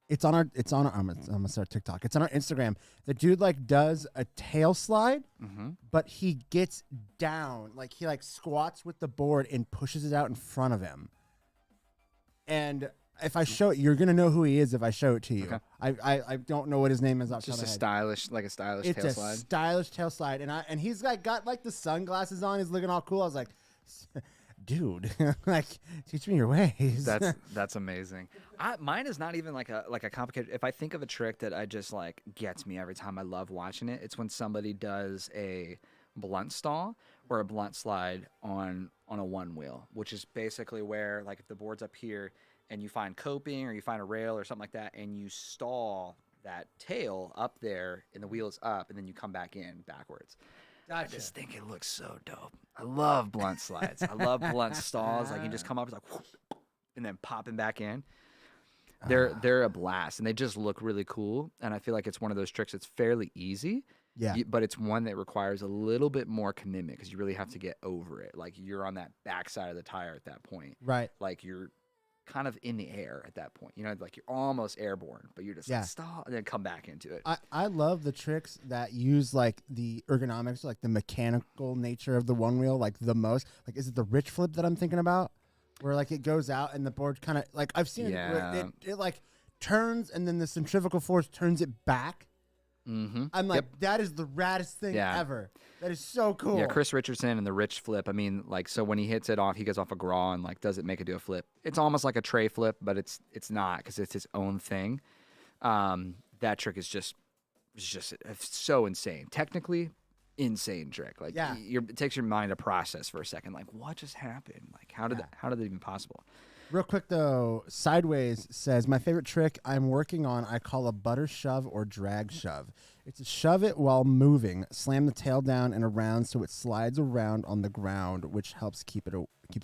it's on our I'm gonna start TikTok. It's on our Instagram. The dude like does a tail slide, but he gets down, like he like squats with the board and pushes it out in front of him. And if I show it, you're gonna know who he is if I show it to you. Okay. I don't know what his name is. It's just a stylish tail slide. It's a stylish tail slide, and he's like got like the sunglasses on. He's looking all cool. I was like, dude, like teach me your ways. That's amazing. Mine is not even like a complicated. If I think of a trick that I just like gets me every time, I love watching it. It's when somebody does a blunt stall or a blunt slide on a one wheel, which is basically where like if the board's up here and you find coping or you find a rail or something like that, and you stall that tail up there and the wheel is up, and then you come back in backwards. Gotcha. I just think it looks so dope. I love blunt slides. I love blunt stalls. Like you just come up, it's like, whoop, and then popping back in. They're a blast, and they just look really cool. And I feel like it's one of those tricks that's fairly easy. Yeah. But it's one that requires a little bit more commitment because you really have to get over it. Like you're on that backside of the tire at that point. Right. Like you're kind of in the air at that point. You know, like you're almost airborne, but you're just like stop and then come back into it. I love the tricks that use like the ergonomics, like the mechanical nature of the one wheel, like the most. Like, is it the rich flip that I'm thinking about? Where like it goes out and the board kind of like I've seen it like turns and then the centrifugal force turns it back. Mm-hmm. I'm like, that is the raddest thing ever. That is so cool. Yeah, Chris Richardson and the rich flip. I mean, like, so when he hits it off, he goes off a graw and like does it make it do a flip? It's almost like a tray flip, but it's not because it's his own thing. That trick is just it's so insane. Technically, insane trick. Like Yeah. it takes your mind to process for a second. Like what just happened? Like how did that even possible? Real quick though, Sideways says my favorite trick I'm working on I call a butter shove or drag shove. It's a shove it while moving, slam the tail down and around so it slides around on the ground, which helps keep it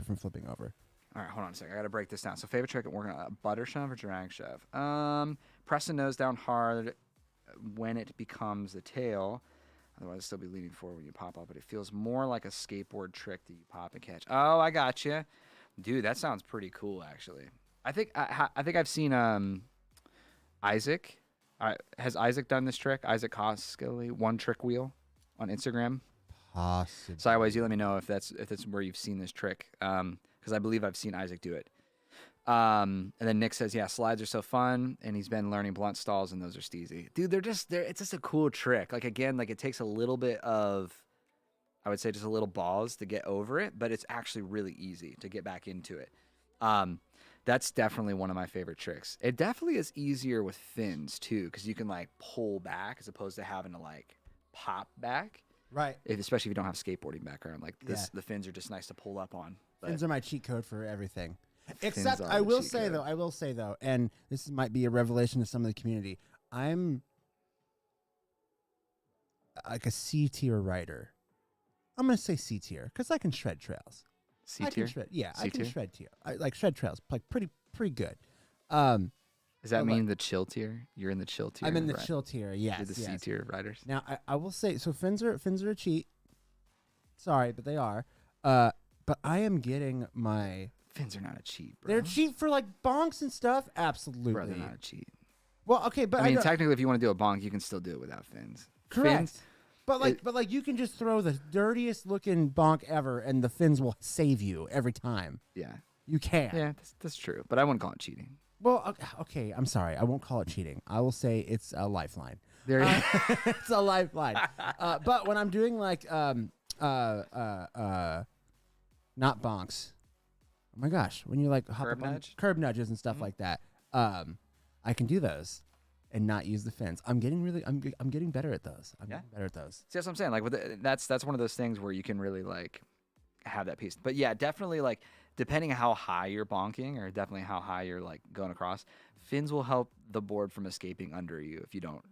from flipping over. All right, hold on a second. I got to break this down. So favorite trick I'm working on, a butter shove or drag shove? Press the nose down hard when it becomes the tail. Otherwise, it'll still be leaning forward when you pop up, but it feels more like a skateboard trick that you pop and catch. Oh, I got you. Dude, that sounds pretty cool, actually. I think I've seen Isaac. Has Isaac done this trick? Isaac Koskeli, one trick wheel on Instagram. Possibly. Sideways, you let me know if that's where you've seen this trick, because I believe I've seen Isaac do it. And then Nick says, yeah, slides are so fun, and he's been learning blunt stalls, and those are steezy. Dude, it's just a cool trick. Like, again, like it takes a little bit of, I would say just a little balls to get over it, but it's actually really easy to get back into it. That's definitely one of my favorite tricks. It definitely is easier with fins, too, because you can, like, pull back as opposed to having to, like, pop back. Right. Especially if you don't have skateboarding background. Like, the fins are just nice to pull up on. Fins are my cheat code for everything. Fins Except are I the will cheat say code. though, and this might be a revelation to some of the community. I'm like a C tier rider. I'm gonna say C tier because I can shred trails. C I tier? can shred. Yeah, I C can tier? shred tier. I like shred trails, like pretty good. Does that but, mean like, the chill tier? You're in the chill tier. I'm in the right? chill tier. Yes, You're the yes. C tier riders. Now I will say so. Fins are a cheat. Sorry, but they are. But I am getting my. Fins are not a cheat, bro. They're cheap for like bonks and stuff. Absolutely. Bro, they're not a cheat. Well, okay, but I mean, know- technically, if you want to do a bonk, you can still do it without fins. correct. Fins, But like you can just throw the dirtiest looking bonk ever, and the fins will save you every time. yeah. You can. Yeah, that's true. But I wouldn't call it cheating. Well, okay. I'm sorry. I won't call it cheating. I will say it's a lifeline. There you It's a lifeline. But when I'm doing like not bonks. Oh my gosh, when you like hop Curb up on nudge? curb nudges and stuff like that, I can do those and not use the fins. I'm getting better at those. I'm getting better at those. See, that's what I'm saying. Like, that's one of those things where you can really like have that piece. But yeah, definitely like depending on how high you're bonking or definitely how high you're like going across, fins will help the board from escaping under you if you don't.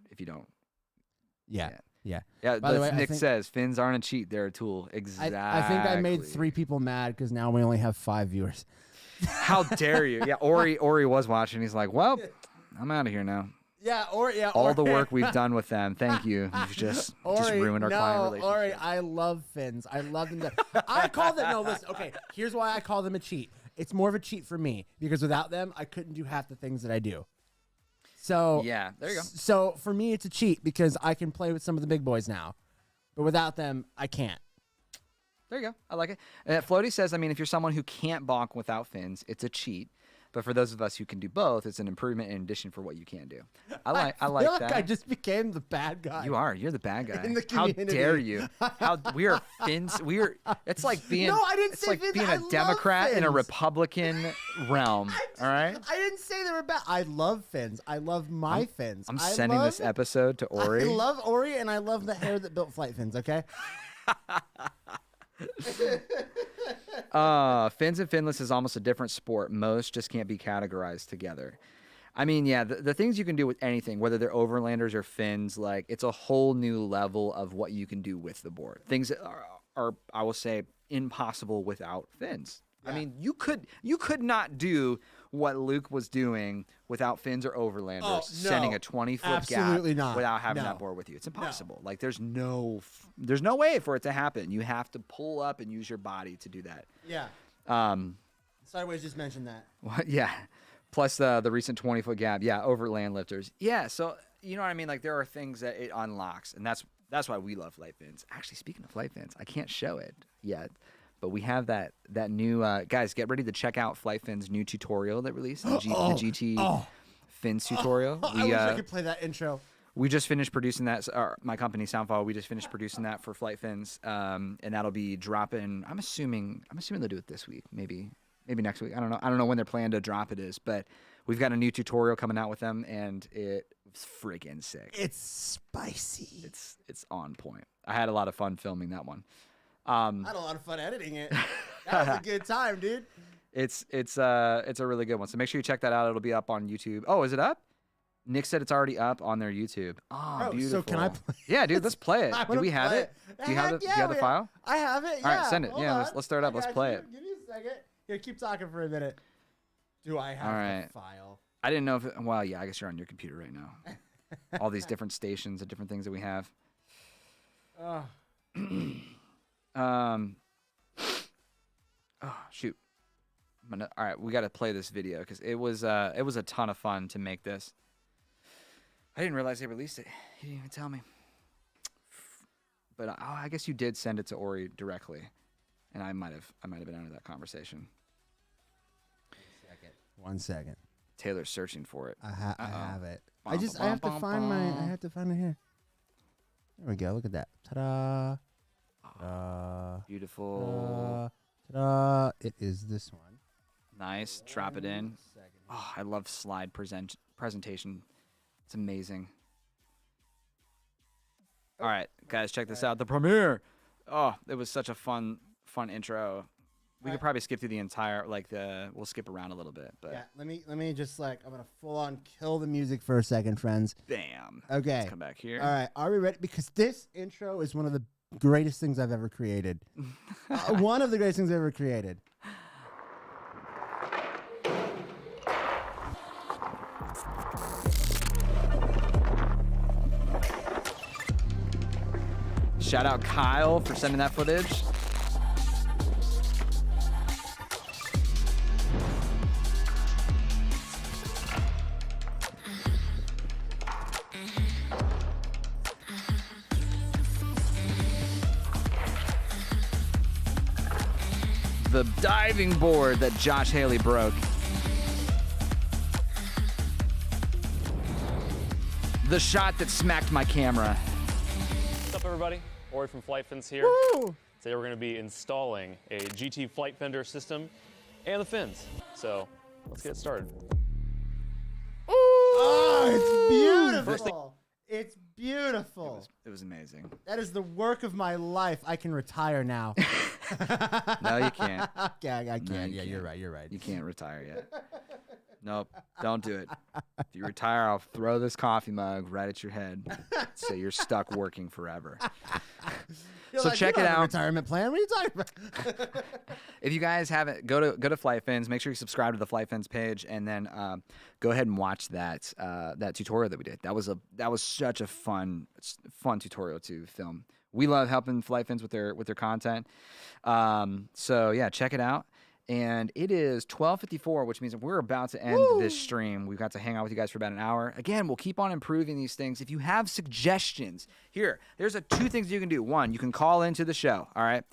Yeah. Yeah, By the way, Nick says fins aren't a cheat; they're a tool. Exactly. I think I made 3 people mad because now we only have 5 viewers. How dare you? Yeah, Ori was watching. He's like, well, I'm out of here now. All the work we've done with them. Thank you. You've just ruined our client relationship. Ori, I love fins. I love them. I call them. No, listen. Okay, here's why I call them a cheat. It's more of a cheat for me because without them, I couldn't do half the things that I do. So Yeah, there you go. So for me, it's a cheat because I can play with some of the big boys now, but without them, I can't. There you go. I like it. Floaty says, I mean, if you're someone who can't bonk without fins, it's a cheat. But for those of us who can do both, it's an improvement in addition for what you can do. I like feel that. like I just became the bad guy. You are. You're the bad guy. In the How community. dare you? We are fins. It's like being. No, I didn't it's say like fins. being I a love Democrat in a fins. Republican realm. All right. I didn't say they were bad. I love fins. I love my fins. I'm sending this episode to Ori. I love Ori, and I love the hair that built flight fins. Okay. Fins and finless is almost a different sport. Most just can't be categorized together. I mean, yeah, the things you can do with anything, whether they're overlanders or fins, like it's a whole new level of what you can do with the board. Things that are I will say, impossible without fins. I mean, you could not do what Luke was doing without fins or overlanders, sending a 20-foot gap Absolutely not. without having No. that board with you. It's impossible. Like there's no way for it to happen. You have to pull up and use your body to do that. Yeah. Sideways just mentioned that. Well, yeah. Plus the recent 20-foot gap. Yeah, overland lifters. Yeah, so you know what I mean? Like there are things that it unlocks, and that's why we love flight fins. Actually, speaking of flight fins, I can't show it yet. But we have that new guys. Get ready to check out Flight Fin's new tutorial that released the GT Fins tutorial. I wish I could play that intro. We just finished producing that. My company Soundfall. We just finished producing that for Flight Fins, and that'll be dropping. I'm assuming they'll do it this week, maybe next week. I don't know when their plan to drop it is, but we've got a new tutorial coming out with them, and it's freaking sick. It's spicy. It's on point. I had a lot of fun filming that one. I had a lot of fun editing it. That was a good time, dude. It's a really good one. So make sure you check that out. It'll be up on YouTube. Oh, is it up? Nick said it's already up on their YouTube. Oh, beautiful. So can I play? Yeah, dude, let's play it. Do we have it? Do you have the file? I have it. All right, send it. Yeah, let's start it up. Let's play it. Give me a second. Here, keep talking for a minute. Do I have the file? I didn't know if well, yeah, I guess you're on your computer right now. All these different stations and different things that we have. Oh, shoot. All right, we got to play this video because it was a ton of fun to make this. I didn't realize they released it. You didn't even tell me. But I guess you did send it to Ori directly, and I might have been out of that conversation. 1 second. Taylor's searching for it. I have it. I have to find it here. There we go. Look at that. Ta-da. Ta-da. Beautiful. Ta-da. It is this one. Nice. Drop it in. Oh, I love slide presentation. It's amazing. All right, guys, check this out. The premiere. Oh, it was such a fun intro. We could probably skip through the entire, we'll skip around a little bit, but yeah. Let me just I'm gonna full on kill the music for a second, friends. Bam. Okay. Let's come back here. All right, are we ready? Because this intro is one of the greatest things I've ever created. One of the greatest things I've ever created. Shout out Kyle for sending that footage. The diving board that Josh Haley broke. The shot that smacked my camera. What's up, everybody? Ori from Flight Fins here. Woo! Today we're going to be installing a GT flight fender system and the fins. So let's get started. Oh, it's beautiful. It's beautiful. It was amazing. That is the work of my life. I can retire now. No, you can't. Yeah, I can. No, you yeah, can't. you're right. You're right. You can't retire yet. Nope, don't do it. If you retire, I'll throw this coffee mug right at your head. So you're stuck working forever. So check it out. Retirement plan. What are you talking about? If you guys haven't, go to Flight Fins. Make sure you subscribe to the Flight Fins page, and then go ahead and watch that tutorial that we did. That was such a fun tutorial to film. We love helping Flight Fins with their content. So yeah, check it out. And it is 12:54, which means we're about to end this stream. We've got to hang out with you guys for about an hour. Again, we'll keep on improving these things. If you have suggestions, there's two things you can do. One, you can call into the show, all right?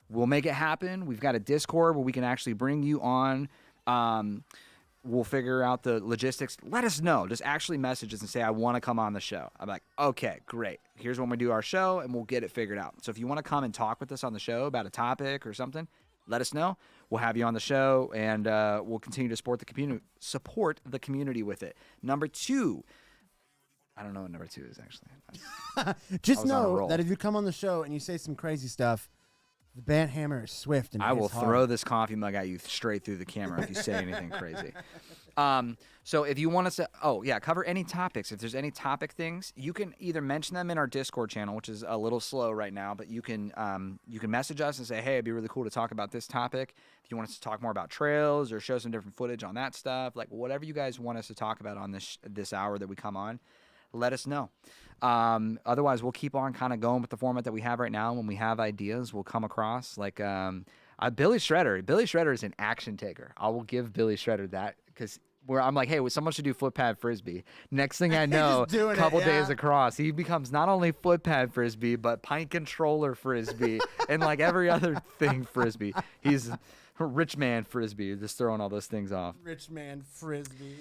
We'll make it happen. We've got a Discord where we can actually bring you on. We'll figure out the logistics. Let us know. Just actually message us and say, I want to come on the show. I'm like, okay, great. Here's when we do our show, and we'll get it figured out. So if you want to come and talk with us on the show about a topic or something, let us know. We'll have you on the show, and we'll continue to support the community with it. Number 2, I don't know what number 2 is actually. Just know that if you come on the show and you say some crazy stuff, the band hammer is swift and I will hard. throw this coffee mug at you straight through the camera if you say anything crazy. So if you want us to, cover any topics. If there's any topic things, you can either mention them in our Discord channel, which is a little slow right now, but you can message us and say, hey, it'd be really cool to talk about this topic. If you want us to talk more about trails or show some different footage on that stuff, like whatever you guys want us to talk about on this hour that we come on, let us know. Otherwise, we'll keep on kind of going with the format that we have right now. When we have ideas, we'll come across like Billy Shredder. Billy Shredder is an action taker. I will give Billy Shredder that because I'm like, hey, someone should do foot pad frisbee. Next thing I know, a couple days across, he becomes not only foot pad frisbee, but pint controller frisbee and like every other thing frisbee. He's a rich man frisbee, just throwing all those things off. Rich man frisbee.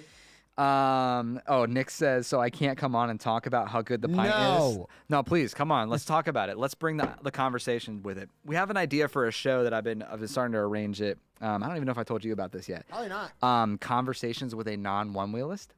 Nick says, so I can't come on and talk about how good the pint is. No, please come on. Let's talk about it. Let's bring the conversation with it. We have an idea for a show that I've been starting to arrange it. I don't even know if I told you about this yet. Probably not. Conversations with a non-one-wheelist.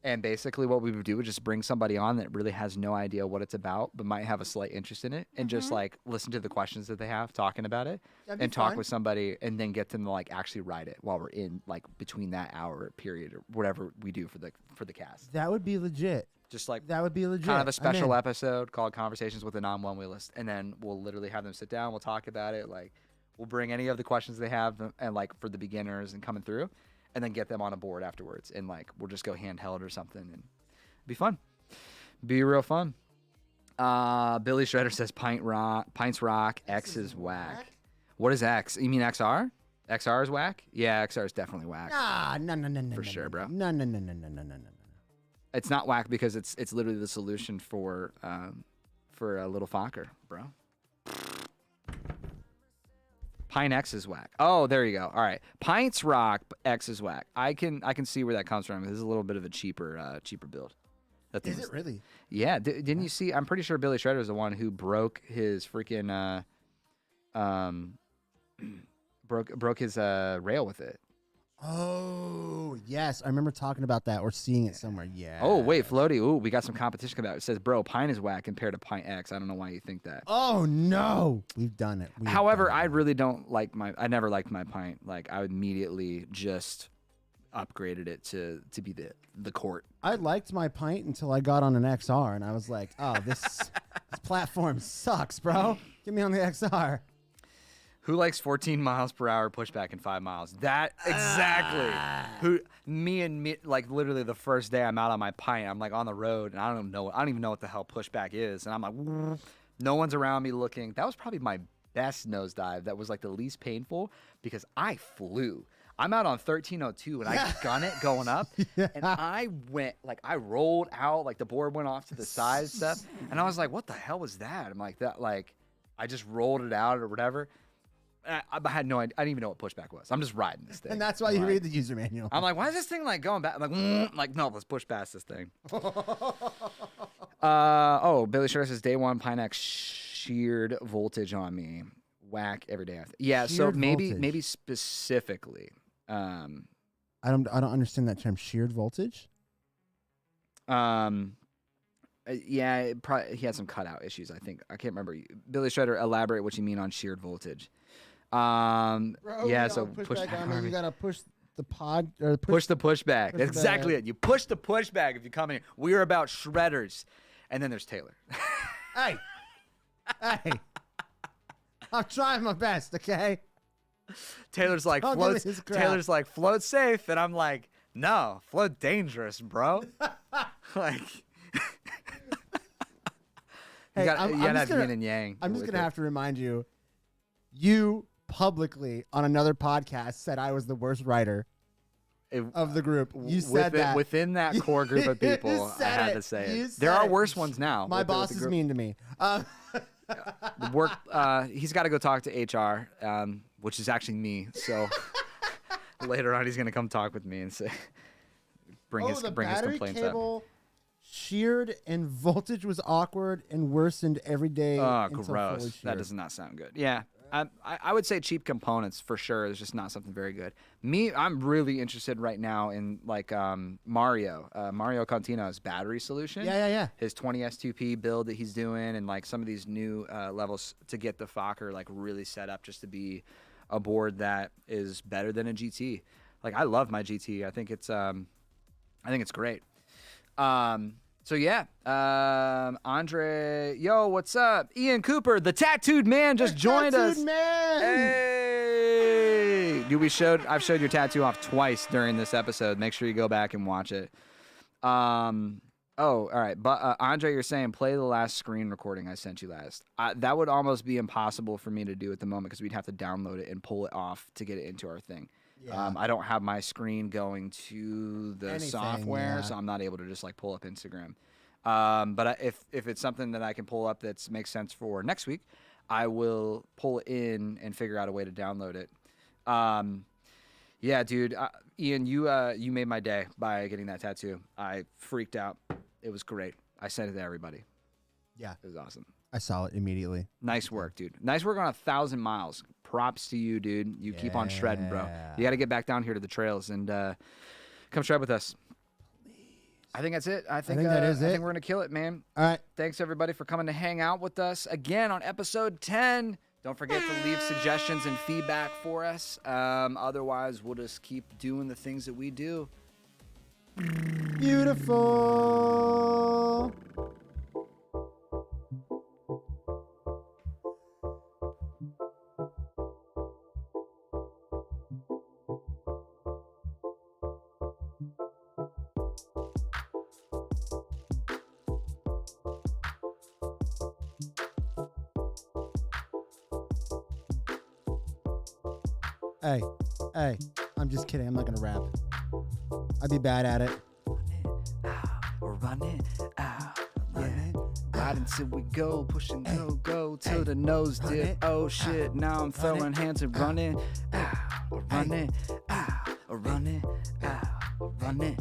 And basically what we would do would just bring somebody on that really has no idea what it's about, but might have a slight interest in it, and just like listen to the questions that they have talking about it, and talk with somebody, and then get them to like actually write it while we're in like between that hour period or whatever we do for the cast. That would be legit. Just like That would be legit. kind of a special episode called Conversations with a Non-One-Wheelist, and then we'll literally have them sit down, we'll talk about it, like we'll bring any of the questions they have, and like for the beginners and coming through, and then get them on a board afterwards, and like we'll just go handheld or something, and be fun, be real fun. Billy Shredder says pints rock, X is whack. What is X? You mean XR? XR is whack? Yeah, XR is definitely whack. No. For sure, bro. No. It's not whack because it's literally the solution for a little Fokker, bro. Pine X is whack. Oh, there you go. All right, Pints Rock X is whack. I can see where that comes from. This is a little bit of a cheaper build. Is it really? Yeah. Didn't you see? I'm pretty sure Billy Shredder is the one who broke his freaking broke his rail with it. Oh, yes. I remember talking about that or seeing it somewhere. Yeah. Oh, wait, Floaty. Ooh, we got some competition coming out. It says, bro, Pine is whack compared to Pine X. I don't know why you think that. Oh, no. We've done it. However, I really don't like I never liked my Pine. Like, I would immediately just upgraded it to be the court. I liked my pint until I got on an XR, and I was like, oh, this platform sucks, bro. Get me on the XR. Who likes 14 miles per hour pushback in 5 miles? That exactly. Me, like literally the first day I'm out on my pint, I'm like on the road and I don't even know what the hell pushback is. And I'm like, no one's around me looking. That was probably my best nosedive. That was like the least painful because I flew. I'm out on 1302 and I gun it going up, and I went like I rolled out, like the board went off to the side and stuff, and I was like, what the hell was that? I'm like that, like I just rolled it out or whatever. I had no idea. I didn't even know what pushback was. I'm just riding this thing. And that's why you read the user manual. I'm like, why is this thing like going back? I'm like, no, let's push past this thing. Billy Shredder says day one Pine X sheared voltage on me. Whack every day. Yeah, so maybe specifically. I don't understand that term. Sheared voltage. Yeah, he had some cutout issues. I think I can't remember. Billy Shredder, elaborate what you mean on sheared voltage. Yeah, so Pushback Army. You gotta push the pod or push the pushback. That's exactly it. You push the pushback if you come in. We are about shredders, and then there's Taylor. Hey, I'm trying my best. Okay. Taylor's like float safe, and I'm like, no, float dangerous, bro. Like. You gotta have yin and yang. I'm just gonna have to remind you. You publicly on another podcast said I was the worst writer of the group. You said that within that core group of people. I had to say it. There are worse ones now. My boss is mean to me. The work. He's got to go talk to HR, which is actually me. So later on, he's gonna come talk with me and say, bring his complaints up. Sheared and voltage was awkward and worsened every day. Oh, gross. That does not sound good. Yeah. I would say cheap components for sure is just not something very good. I'm really interested right now in like Mario Contino's battery solution. Yeah. His 20S2P build that he's doing, and like some of these new levels to get the Fokker like really set up just to be a board that is better than a GT. Like I love my GT. I think it's great. So yeah, Andre, yo, what's up? Ian Cooper, the tattooed man, just joined us. Man. Hey, dude, I've showed your tattoo off twice during this episode. Make sure you go back and watch it. All right, but Andre, you're saying play the last screen recording I sent you last. That would almost be impossible for me to do at the moment because we'd have to download it and pull it off to get it into our thing. Yeah. I don't have my screen going to the software, so I'm not able to just like pull up Instagram. But if it's something that I can pull up that makes sense for next week, I will pull it in and figure out a way to download it. Yeah, dude, Ian, you made my day by getting that tattoo. I freaked out. It was great. I sent it to everybody. Yeah, it was awesome. I saw it immediately. Nice work, dude. Nice work on 1,000 miles. Props to you, dude. You keep on shredding, bro. You got to get back down here to the trails and come shred with us. I think that's it. I think that is I it. think we're gonna kill it, man. All right. Thanks everybody for coming to hang out with us again on episode 10. Don't forget to leave suggestions and feedback for us. Otherwise, we'll just keep doing the things that we do. Beautiful. Hey, I'm just kidding. I'm not gonna rap. I'd be bad at it. We're running out, yeah. Right until we go, push and go to the nose dip. Oh shit, now I'm throwing hands and running out, running out, running out, running